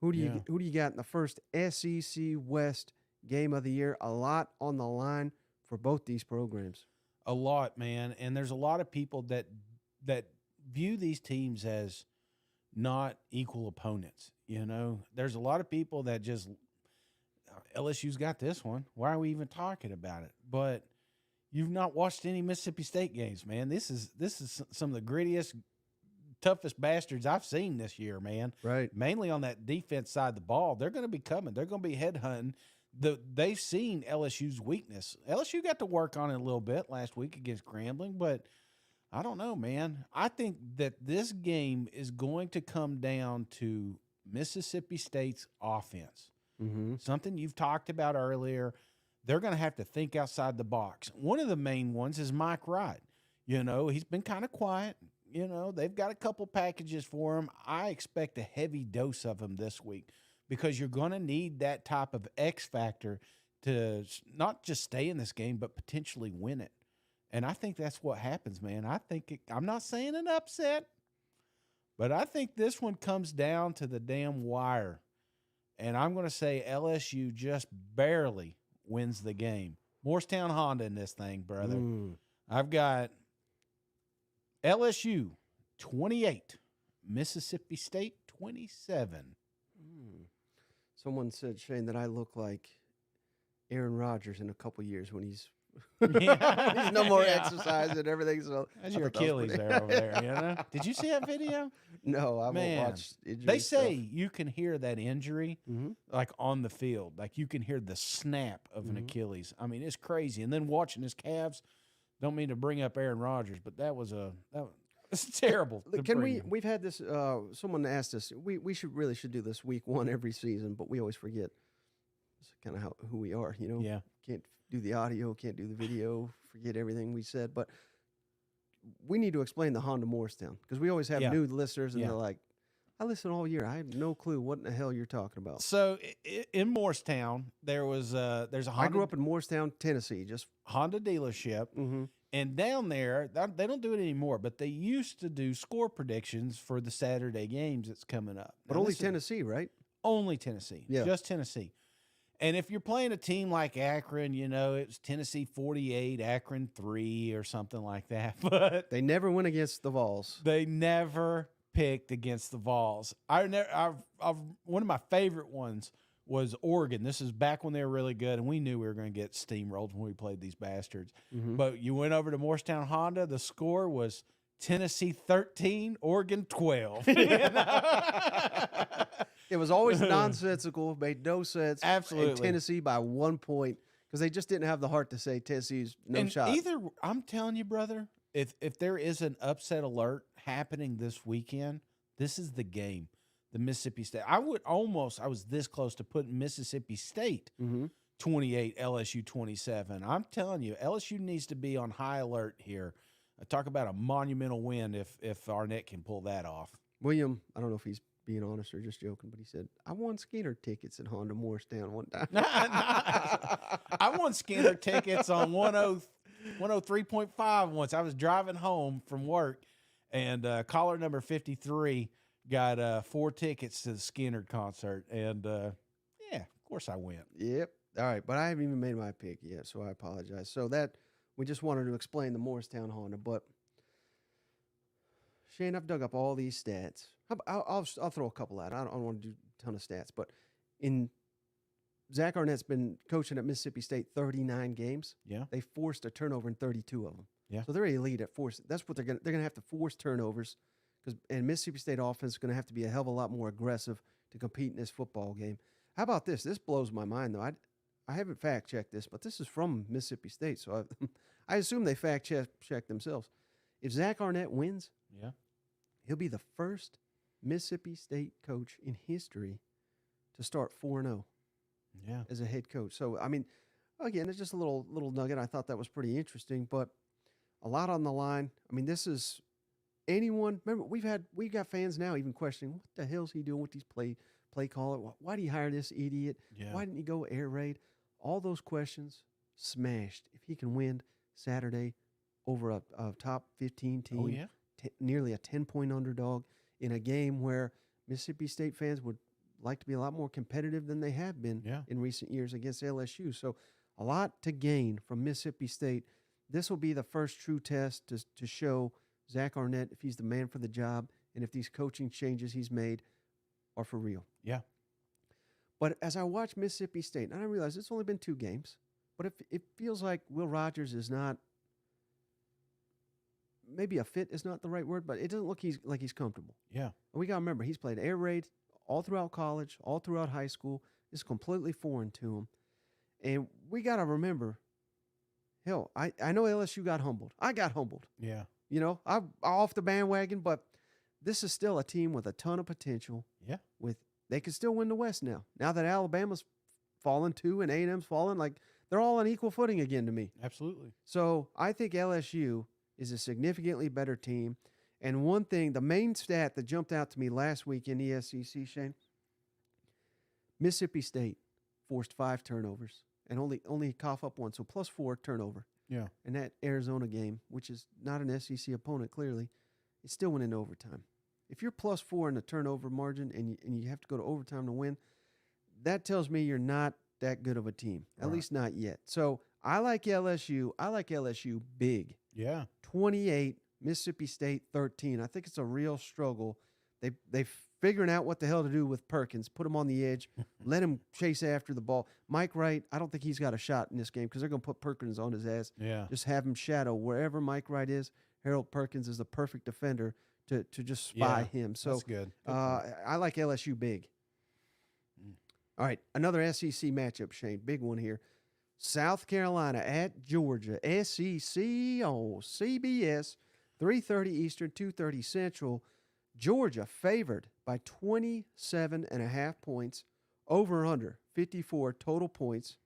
Who do you got in the first SEC West game of the year? A lot on the line for both these programs. A lot, man. And there's a lot of people that view these teams as not equal opponents. There's a lot of people that just LSU's got this one. Why are we even talking about it? But you've not watched any Mississippi State games, man. This is some of the grittiest, toughest bastards I've seen this year, man. Right. Mainly on that defense side of the ball. They're going to be coming. They're going to be headhunting. They've seen LSU's weakness. LSU got to work on it a little bit last week against Grambling, but I don't know, man. I think that this game is going to come down to Mississippi State's offense. Something you've talked about earlier. They're going to have to think outside the box. One of the main ones is Mike Wright. He's been kind of quiet. They've got a couple packages for him. I expect a heavy dose of him this week because you're going to need that type of X factor to not just stay in this game, but potentially win it. And I think that's what happens, man. I'm not saying an upset, but I think this one comes down to the damn wire. and I'm going to say LSU just barely wins the game. Morristown Honda in this thing, brother. I've got LSU 28, Mississippi State 27. Someone said, Shane, that I look like Aaron Rodgers in a couple years when he's he's no more exercise and everything. So That's your Achilles there over there. You know? Did you see that video? No, I Man, won't watch injury they stuff. say you can hear that injury like on the field. Like you can hear the snap of an Achilles. I mean, it's crazy. And then watching his calves, don't mean to bring up Aaron Rodgers, but it's terrible. We've had this, someone asked us, we should do this week 1 every season, but we always forget. It's kind of who we are, you know? Yeah. Can't do the audio, can't do the video, forget everything we said. But we need to explain the Honda Morristown because we always have new listeners and they're like, I listen all year. I have no clue what in the hell you're talking about. So in Morristown, there's a Honda. I grew up in Morristown, Tennessee, just Honda dealership. And down there, they don't do it anymore, but they used to do score predictions for the Saturday games that's coming up. But only Tennessee, right? Only Tennessee. Yeah. Just Tennessee. And if you're playing a team like Akron, you know, it's Tennessee 48, Akron 3 or something like that. But they never went against the Vols. They never picked against the Vols. One of my favorite ones was Oregon. This is back when they were really good, and we knew we were going to get steamrolled when we played these bastards. But you went over to Morristown Honda, the score was Tennessee 13, Oregon 12. It was always nonsensical, made no sense. Absolutely. And Tennessee by 1 point because they just didn't have the heart to say Tennessee's shot. I'm telling you, brother, if there is an upset alert happening this weekend, this is the game. The Mississippi State. I was this close to putting Mississippi State 28, LSU 27. I'm telling you, LSU needs to be on high alert here. Talk about a monumental win if Arnett can pull that off. William, I don't know if he's being honest or just joking, but he said, I won Skinner tickets at Honda Morristown one time. I won Skinner tickets on 103.5 once. I was driving home from work, and caller number 53 got 4 tickets to the Skinner concert. And, of course I went. Yep. All right, but I haven't even made my pick yet, so I apologize. So we just wanted to explain the Morristown Honda, but Shane, I've dug up all these stats. I'll throw a couple out. I don't want to do a ton of stats, but Zach Arnett's been coaching at Mississippi State 39 games. Yeah. They forced a turnover in 32 of them. Yeah. So they're elite at force. That's what they're going to have to force turnovers and Mississippi State offense is going to have to be a hell of a lot more aggressive to compete in this football game. How about this? This blows my mind, though. I haven't fact-checked this, but this is from Mississippi State, so I assume they fact-check themselves. If Zach Arnett wins, he'll be the first Mississippi State coach in history to start 4-0 as a head coach. So, I mean, again, it's just a little nugget. I thought that was pretty interesting, but a lot on the line. I mean, this is anyone. Remember, we got fans now even questioning what the hell's he doing with these play caller? Why did he hire this idiot? Yeah. Why didn't he go air raid? All those questions smashed. If he can win Saturday over a top 15 team, nearly a 10-point underdog in a game where Mississippi State fans would like to be a lot more competitive than they have been in recent years against LSU. So a lot to gain from Mississippi State. This will be the first true test to show Zach Arnett if he's the man for the job and if these coaching changes he's made are for real. Yeah. But as I watch Mississippi State, and I realize it's only been 2 games, but it feels like Will Rogers is not, maybe a fit is not the right word, but it doesn't look like he's comfortable. Yeah. And we got to remember, he's played air raid all throughout college, all throughout high school. It's completely foreign to him. And we got to remember, hell, I know LSU got humbled. I got humbled. Yeah. You know, I'm off the bandwagon, but this is still a team with a ton of potential. Yeah. They can still win the West now. Now that Alabama's fallen too and A&M's fallen, like they're all on equal footing again to me. Absolutely. So I think LSU is a significantly better team. And one thing, the main stat that jumped out to me last week in the SEC, Shane, Mississippi State forced 5 turnovers and only cough up 1, so +4 turnover. Yeah. And that Arizona game, which is not an SEC opponent clearly, it still went into overtime. If you're +4 in the turnover margin and you have to go to overtime to win, that tells me you're not that good of a team, at Right. least not yet. So I like LSU. I like LSU big. Yeah. 28, Mississippi State 13. I think it's a real struggle. They figuring out what the hell to do with Perkins. Put him on the edge. Let him chase after the ball. Mike Wright, I don't think he's got a shot in this game because they're going to put Perkins on his ass. Yeah. Just have him shadow wherever Mike Wright is. Harold Perkins is the perfect defender to just spy him. So that's good. Good point. I like LSU big. All right, another SEC matchup, Shane. Big one here. South Carolina at Georgia. SEC on CBS, 3:30 Eastern, 2:30 Central. Georgia favored by 27.5 points. Over under 54 total points.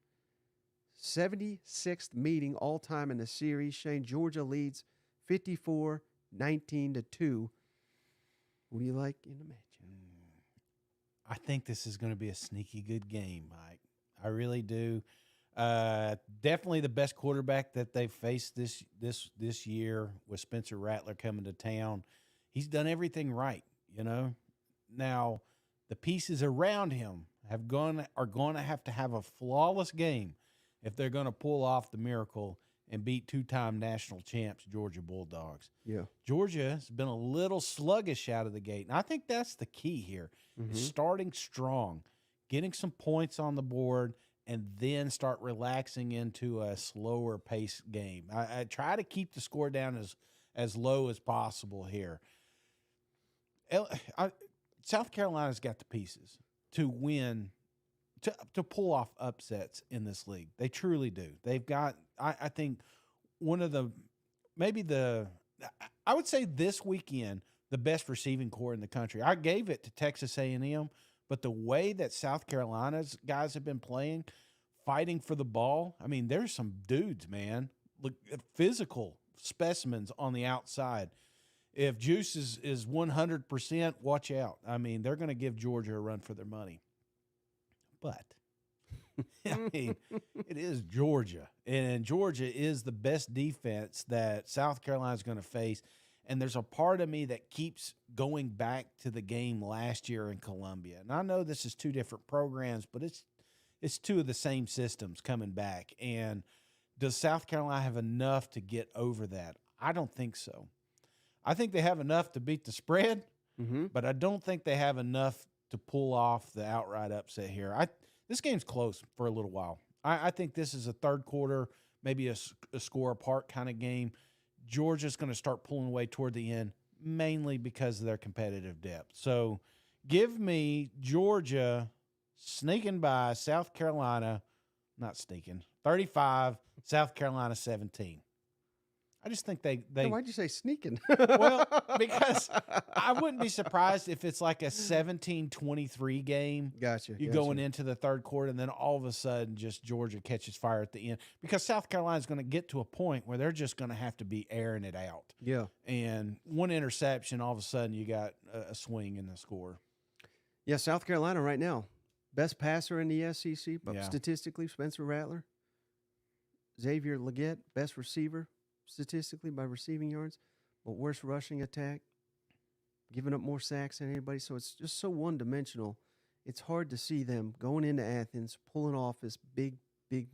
76th meeting all time in the series. Shane, Georgia leads 54-19-2. What do you like in the matchup? I think this is going to be a sneaky good game, Mike. I really do. Definitely the best quarterback that they've faced this year with Spencer Rattler coming to town. He's done everything right, you know. Now, the pieces around him are going to have a flawless game if they're going to pull off the miracle and beat two-time national champs Georgia Bulldogs. Yeah. Georgia has been a little sluggish out of the gate, and I think that's the key here. Is starting strong, getting some points on the board, and then start relaxing into a slower pace game. I try to keep the score down as low as possible here. South Carolina's got the pieces to win, to pull off upsets in this league. They truly do. They've got, I think, I would say this weekend, the best receiving core in the country. I gave it to Texas A&M, but the way that South Carolina's guys have been playing, fighting for the ball, I mean, there's some dudes, man, look, physical specimens on the outside. If Juice is 100%, watch out. I mean, they're going to give Georgia a run for their money. But, I mean, it is Georgia. And Georgia is the best defense that South Carolina's going to face. And there's a part of me that keeps going back to the game last year in Columbia. And I know this is two different programs, but it's two of the same systems coming back. And does South Carolina have enough to get over that? I don't think so. I think they have enough to beat the spread, but I don't think they have enough to pull off the outright upset here. This game's close for a little while. I think this is a third quarter, maybe a score apart kind of game. Georgia's going to start pulling away toward the end, mainly because of their competitive depth. So give me Georgia sneaking by South Carolina, not sneaking, 35, South Carolina 17. I just think they why'd you say sneaking? well, because I wouldn't be surprised if it's like a 17-23 game. Gotcha. Going into the third quarter, and then all of a sudden just Georgia catches fire at the end. Because South Carolina's going to get to a point where they're just going to have to be airing it out. Yeah. And one interception, all of a sudden you got a swing in the score. Yeah, South Carolina right now, best passer in the SEC, but Yeah. statistically, Spencer Rattler. Xavier Legette, best receiver statistically by receiving yards, but worst rushing attack, giving up more sacks than anybody. So it's just so one-dimensional. It's hard to see them going into Athens, pulling off this big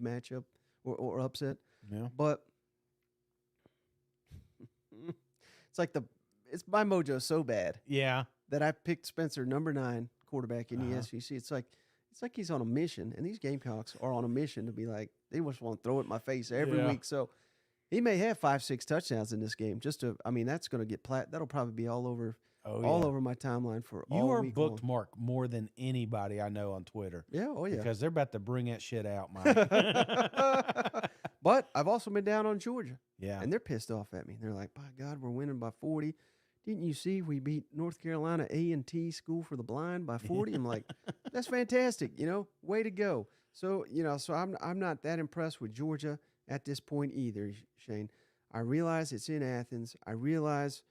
matchup or upset. Yeah. But it's my mojo so bad Yeah. that I picked Spencer number 9 quarterback in the SEC. It's like he's on a mission, and these Gamecocks are on a mission to be like, they just want to throw it in my face every week. So he may have 5-6 touchdowns in this game. That's going to get that'll probably be all over over my timeline for all You are week long. bookmarked more than anybody I know on Twitter. Yeah, yeah. Because they're about to bring that shit out, Mike. But I've also been down on Georgia. Yeah. And they're pissed off at me. They're like, by God, we're winning by 40. Didn't you see we beat North Carolina A&T School for the Blind by 40? I'm like, that's fantastic, way to go. So, so I'm not that impressed with Georgia at this point either, Shane. I realize it's in Athens. I realize,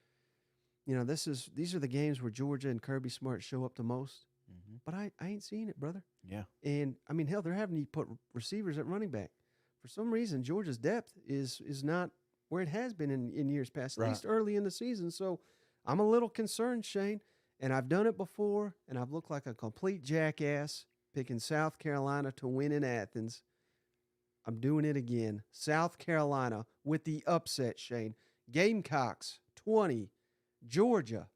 these are the games where Georgia and Kirby Smart show up the most. Mm-hmm. But I ain't seeing it, brother. Yeah. And, hell, they're having to put receivers at running back. For some reason, Georgia's depth is not where it has been in years past, at least early in the season. So I'm a little concerned, Shane. And I've done it before, and I've looked like a complete jackass picking South Carolina to win in Athens. I'm doing it again. South Carolina with the upset, Shane. Gamecocks, 20. Georgia,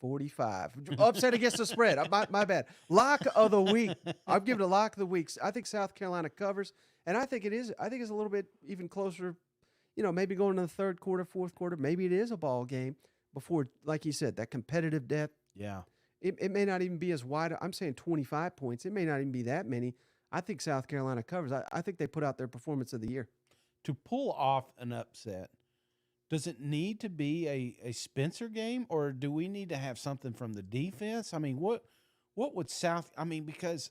45. Upset against the spread. My bad. Lock of the week. I've given a lock of the week. I think South Carolina covers, and I think it's a little bit even closer, maybe going to the third quarter, fourth quarter. Maybe it is a ball game before, like you said, that competitive depth. Yeah. It may not even be as wide. I'm saying 25 points. It may not even be that many. I think South Carolina covers. I think they put out their performance of the year. To pull off an upset, does it need to be a Spencer game, or do we need to have something from the defense? I mean, what would because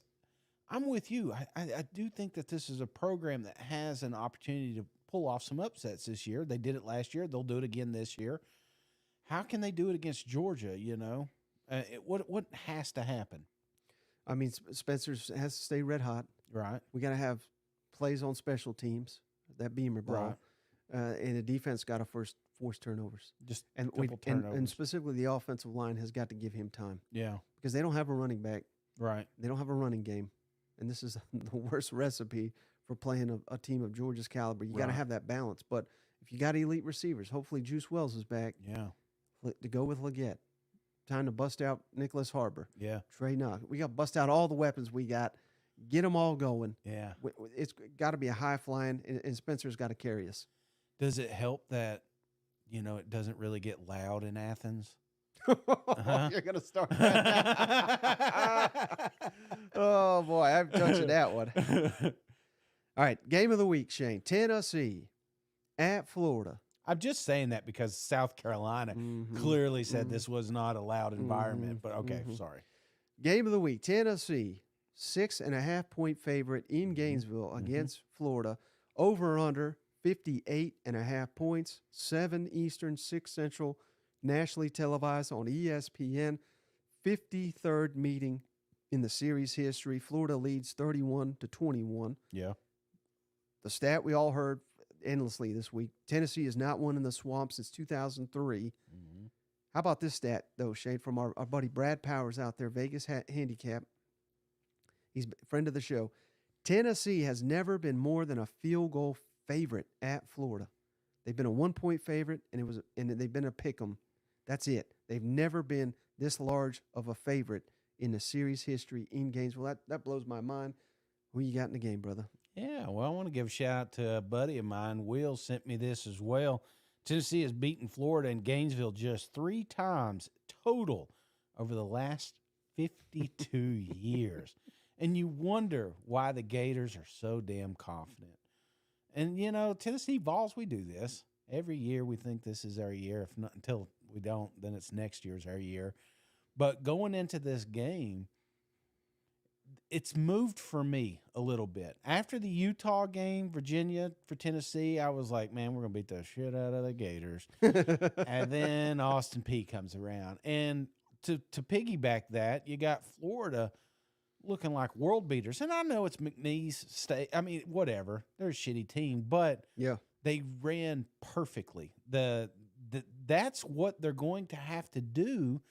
I'm with you. I do think that this is a program that has an opportunity to pull off some upsets this year. They did it last year. They'll do it again this year. How can they do it against Georgia, What has to happen? I mean, Spencer has to stay red hot. Right. We got to have plays on special teams, that beamer ball. Right. And the defense got to force turnovers. Just and turnovers. And specifically the offensive line has got to give him time. Yeah. Because they don't have a running back. Right. They don't have a running game. And this is the worst recipe for playing a team of Georgia's caliber. You got to have that balance. But if you got elite receivers, hopefully Juice Wells is back. Yeah. To go with Leggett. Time to bust out Nicholas Harbor. Yeah. Trey Knox. We got to bust out all the weapons we got. Get them all going. Yeah. It's got to be a high flying, and Spencer's got to carry us. Does it help that, it doesn't really get loud in Athens? You're going to start that. Oh, boy. I'm touching that one. All right. Game of the week, Shane. Tennessee at Florida. I'm just saying that because South Carolina clearly said this was not a loud environment. But, okay, sorry. Game of the week. Tennessee, 6.5-point favorite in Gainesville against Florida. Over under 58.5 points. 7 Eastern, 6 Central. Nationally televised on ESPN. 53rd meeting in the series history. Florida leads 31-21. Yeah. The stat we all heard endlessly this week. Tennessee has not won in the Swamp since 2003. How about this stat, though, Shane, from our buddy Brad Powers out there, Vegas Handicap. He's a friend of the show. Tennessee has never been more than a field goal favorite at Florida. They've been a 1-point favorite, and they've been a pick 'em. That's it. They've never been this large of a favorite in the series history in Gainesville. That blows my mind. Who you got in the game, brother? Yeah, well, I want to give a shout out to a buddy of mine. Will sent me this as well. Tennessee has beaten Florida and Gainesville just 3 times total over the last 52 years. And you wonder why the Gators are so damn confident. And, Tennessee Vols, we do this. Every year we think this is our year. If not until we don't, then it's next year's our year. But going into this game, it's moved for me a little bit. After the Utah game, Virginia for Tennessee, I was like, man, we're going to beat the shit out of the Gators. And then Austin Peay comes around. And to piggyback that, you got Florida looking like world beaters. And I know it's McNeese State. I mean, whatever. They're a shitty team, but they ran perfectly. That's what they're going to have to do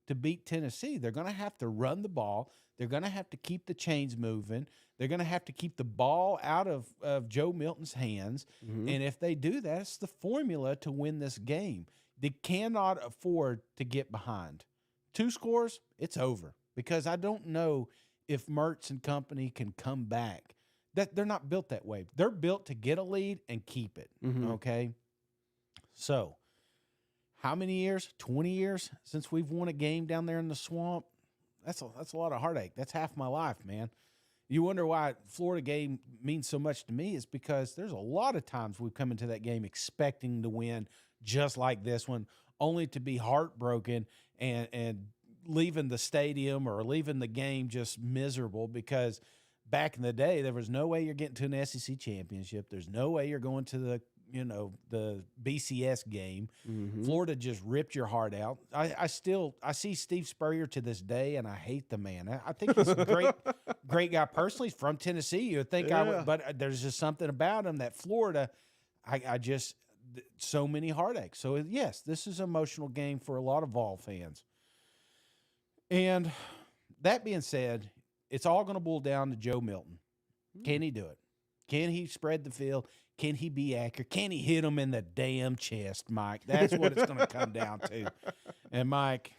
to beat Tennessee. They're going to have to run the ball. They're going to have to keep the chains moving. They're going to have to keep the ball out of Joe Milton's hands. And if they do that, it's the formula to win this game. They cannot afford to get behind. 2 scores, it's over. Because I don't know if Mertz and company can come back. They're not built that way. They're built to get a lead and keep it. Okay? So, how many years? 20 years since we've won a game down there in the Swamp? That's a lot of heartache. That's half my life, man. You wonder why Florida game means so much to me is because there's a lot of times we've come into that game expecting to win just like this one, only to be heartbroken and leaving the stadium or leaving the game just miserable because back in the day, there was no way you're getting to an SEC championship. There's no way you're going to the BCS game. Florida just ripped your heart out. I see Steve Spurrier to this day, and I hate the man. I think he's a great guy personally. He's from Tennessee. You would think I would, but there's just something about him that Florida, I just so many heartaches. So yes, this is an emotional game for a lot of Vol fans. And that being said, it's all going to boil down to Joe Milton. Can he do it? Can he spread the field? Can he be accurate? Can he hit him in the damn chest, Mike? That's what it's going to come down to. And, Mike,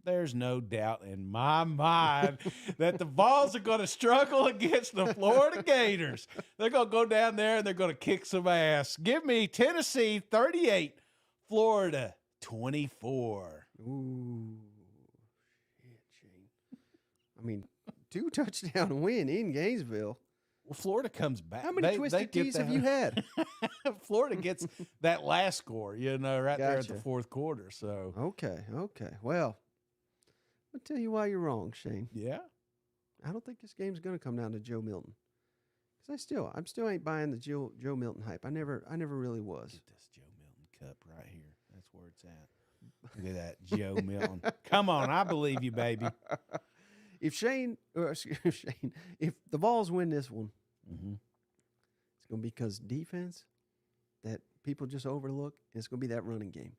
there's no doubt in my mind that the Vols are going to struggle against the Florida Gators. They're going to go down there and they're going to kick some ass. Give me Tennessee 38, Florida 24. Ooh, shit, Shane. I mean, 2-touchdown win in Gainesville. Well, Florida comes back. How many twisted tees have you had? Florida gets that last score, right there at the Gotcha. fourth quarter. So, Okay. Well, I'll tell you why you're wrong, Shane. yeah. I don't think this game's going to come down to Joe Milton. Because I still ain't buying the Joe Milton hype. I never really was. Get this Joe Milton cup right here. That's where it's at. Look at that, Joe Milton. Come on, I believe you, baby. If if the Vols win this one, Mm-hmm. it's going to be because defense that people just overlook, and it's going to be that running game.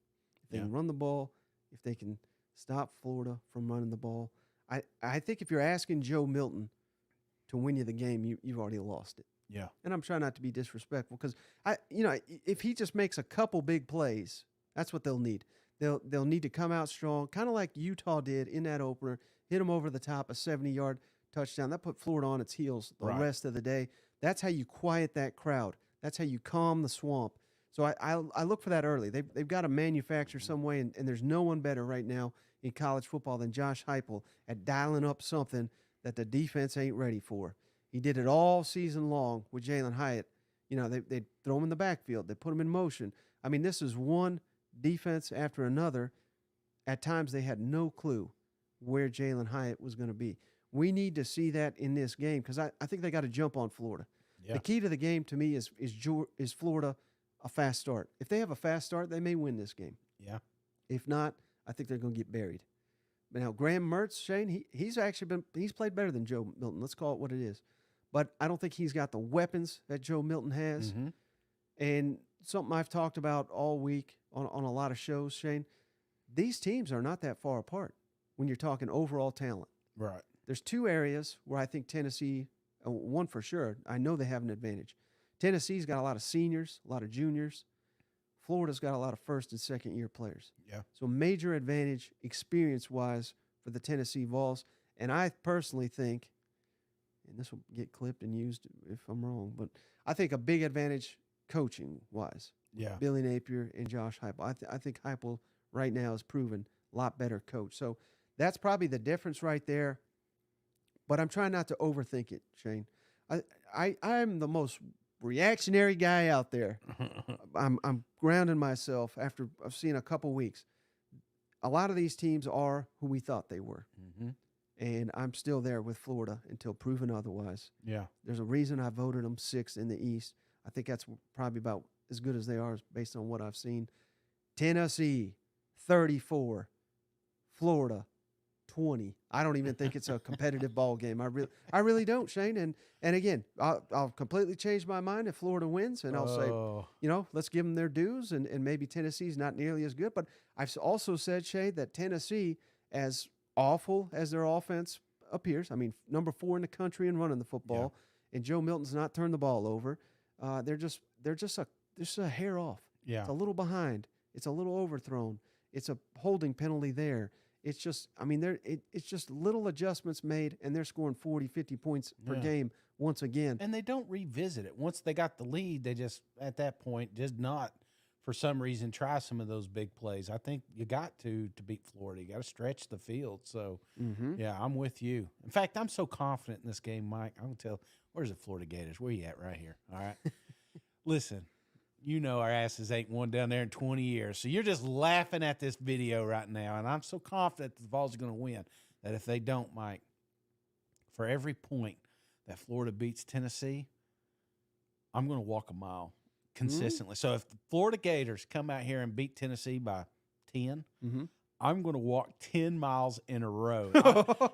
If they Yeah. can run the ball, if they can stop Florida from running the ball, I think if you're asking Joe Milton to win you the game, you've already lost it. Yeah. And I'm trying not to be disrespectful because if he just makes a couple big plays, that's what they'll need. They'll need to come out strong, kind of like Utah did in that opener, hit them over the top, a 70-yard touchdown. That put Florida on its heels the Right. rest of the day. That's how you quiet that crowd. That's how you calm the swamp. So I look for that early. They've got to manufacture some way, and there's no one better right now in college football than Josh Heupel at dialing up something that the defense ain't ready for. He did it all season long with Jalen Hyatt. They'd throw him in the backfield. They put him in motion. I mean, this is one defense after another. At times, they had no clue where Jalen Hyatt was going to be. We need to see that in this game because I think they got to jump on Florida. Yeah. The key to the game to me is Florida a fast start. If they have a fast start, they may win this game. Yeah. If not, I think they're going to get buried. But now Graham Mertz, Shane, he's played better than Joe Milton. Let's call it what it is. But I don't think he's got the weapons that Joe Milton has. Mm-hmm. And something I've talked about all week on a lot of shows, Shane, these teams are not that far apart when you're talking overall talent. Right. There's two areas where I think Tennessee, one for sure, I know they have an advantage. Tennessee's got a lot of seniors, a lot of juniors. Florida's got a lot of first and second year players. Yeah. So major advantage experience-wise for the Tennessee Vols. And I personally think, and this will get clipped and used if I'm wrong, but I think a big advantage coaching-wise. Yeah. Billy Napier and Josh Heupel. I think Heupel right now is proven a lot better coach. So that's probably the difference right there. But I'm trying not to overthink it, Shane. I'm the most reactionary guy out there. I'm grounding myself after I've seen a couple weeks. A lot of these teams are who we thought they were. Mm-hmm. And I'm still there with Florida until proven otherwise. Yeah. There's a reason I voted them 6th in the East. I think that's probably about as good as they are based on what I've seen. Tennessee, 34. Florida, 20. I don't even think it's a competitive ball game. I really don't, Shane. And again, I'll completely change my mind if Florida wins, and I'll say, let's give them their dues, and maybe Tennessee's not nearly as good. But I've also said, Shane, that Tennessee, as awful as their offense appears, I mean, number 4 in the country in running the football, and Joe Milton's not turned the ball over. They're just a hair off. Yeah. It's a little behind. It's a little overthrown. It's a holding penalty there. It's just, it's just little adjustments made, and they're scoring 40, 50 points per game once again. And they don't revisit it. Once they got the lead, they just, at that point, did not, for some reason, try some of those big plays. I think you got to beat Florida. You got to stretch the field. So, yeah, I'm with you. In fact, I'm so confident in this game, Mike. I'm going to tell, where's the Florida Gators? Where you at right here? All right. Listen. You know our asses ain't won down there in 20 years. So you're just laughing at this video right now. And I'm so confident the Vols are going to win that if they don't, Mike, for every point that Florida beats Tennessee, I'm going to walk a mile consistently. So if the Florida Gators come out here and beat Tennessee by 10, I'm going to walk 10 miles in a row.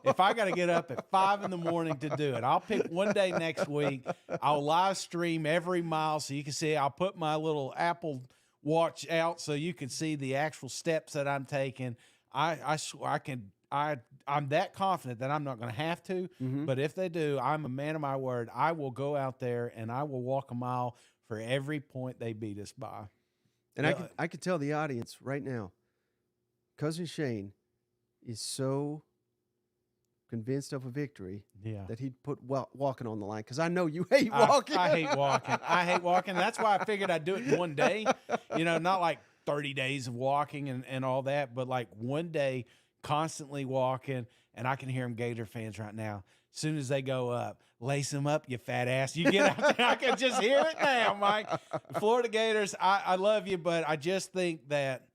If I got to get up at 5 in the morning to do it, I'll pick one day next week. I'll live stream every mile so you can see. I'll put my little Apple Watch out so you can see the actual steps that I'm taking. I I'm that confident that I'm not going to have to. Mhm. But if they do, I'm a man of my word. I will go out there and I will walk a mile for every point they beat us by. And I could tell the audience right now, Cousin Shane is so convinced of a victory Yeah. that he'd put walking on the line, because I know you hate walking. I hate walking. I hate walking. That's why I figured I'd do it in one day. Not like 30 days of walking and all that, but like one day constantly walking. And I can hear them Gator fans right now. As soon as they go up, lace them up, you fat ass. You get out there. I can just hear it now, Mike. Florida Gators, I love you, but I just think that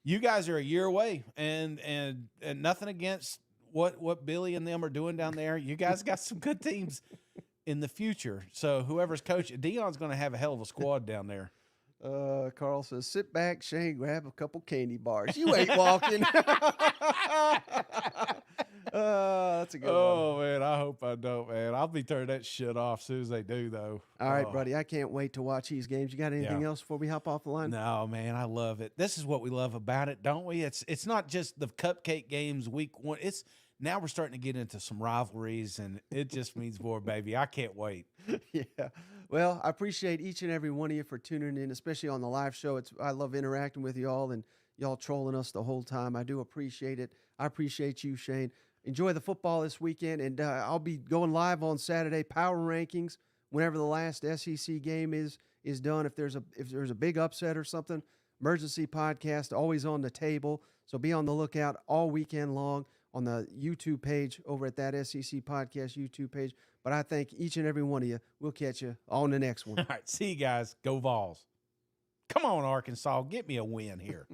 you guys are a year away, and nothing against what Billy and them are doing down there. You guys got some good teams in the future. So whoever's coaching, Deion's going to have a hell of a squad down there. Carl says, sit back, Shane, grab a couple candy bars. You ain't walking. That's a good one. Oh, man, I hope I don't, man. I'll be turning that shit off as soon as they do, though. All right, buddy. I can't wait to watch these games. You got anything else before we hop off the line? No, man, I love it. This is what we love about it, don't we? It's not just the cupcake games week one. It's now we're starting to get into some rivalries, and it just means more, baby. I can't wait. Yeah. Well, I appreciate each and every one of you for tuning in, especially on the live show. I love interacting with y'all and y'all trolling us the whole time. I do appreciate it. I appreciate you, Shane. Enjoy the football this weekend, and I'll be going live on Saturday, power rankings, whenever the last SEC game is done. If there's a big upset or something, emergency podcast always on the table. So be on the lookout all weekend long on the YouTube page over at that SEC podcast YouTube page. But I thank each and every one of you. We'll catch you on the next one. All right, see you guys. Go Vols. Come on, Arkansas. Get me a win here.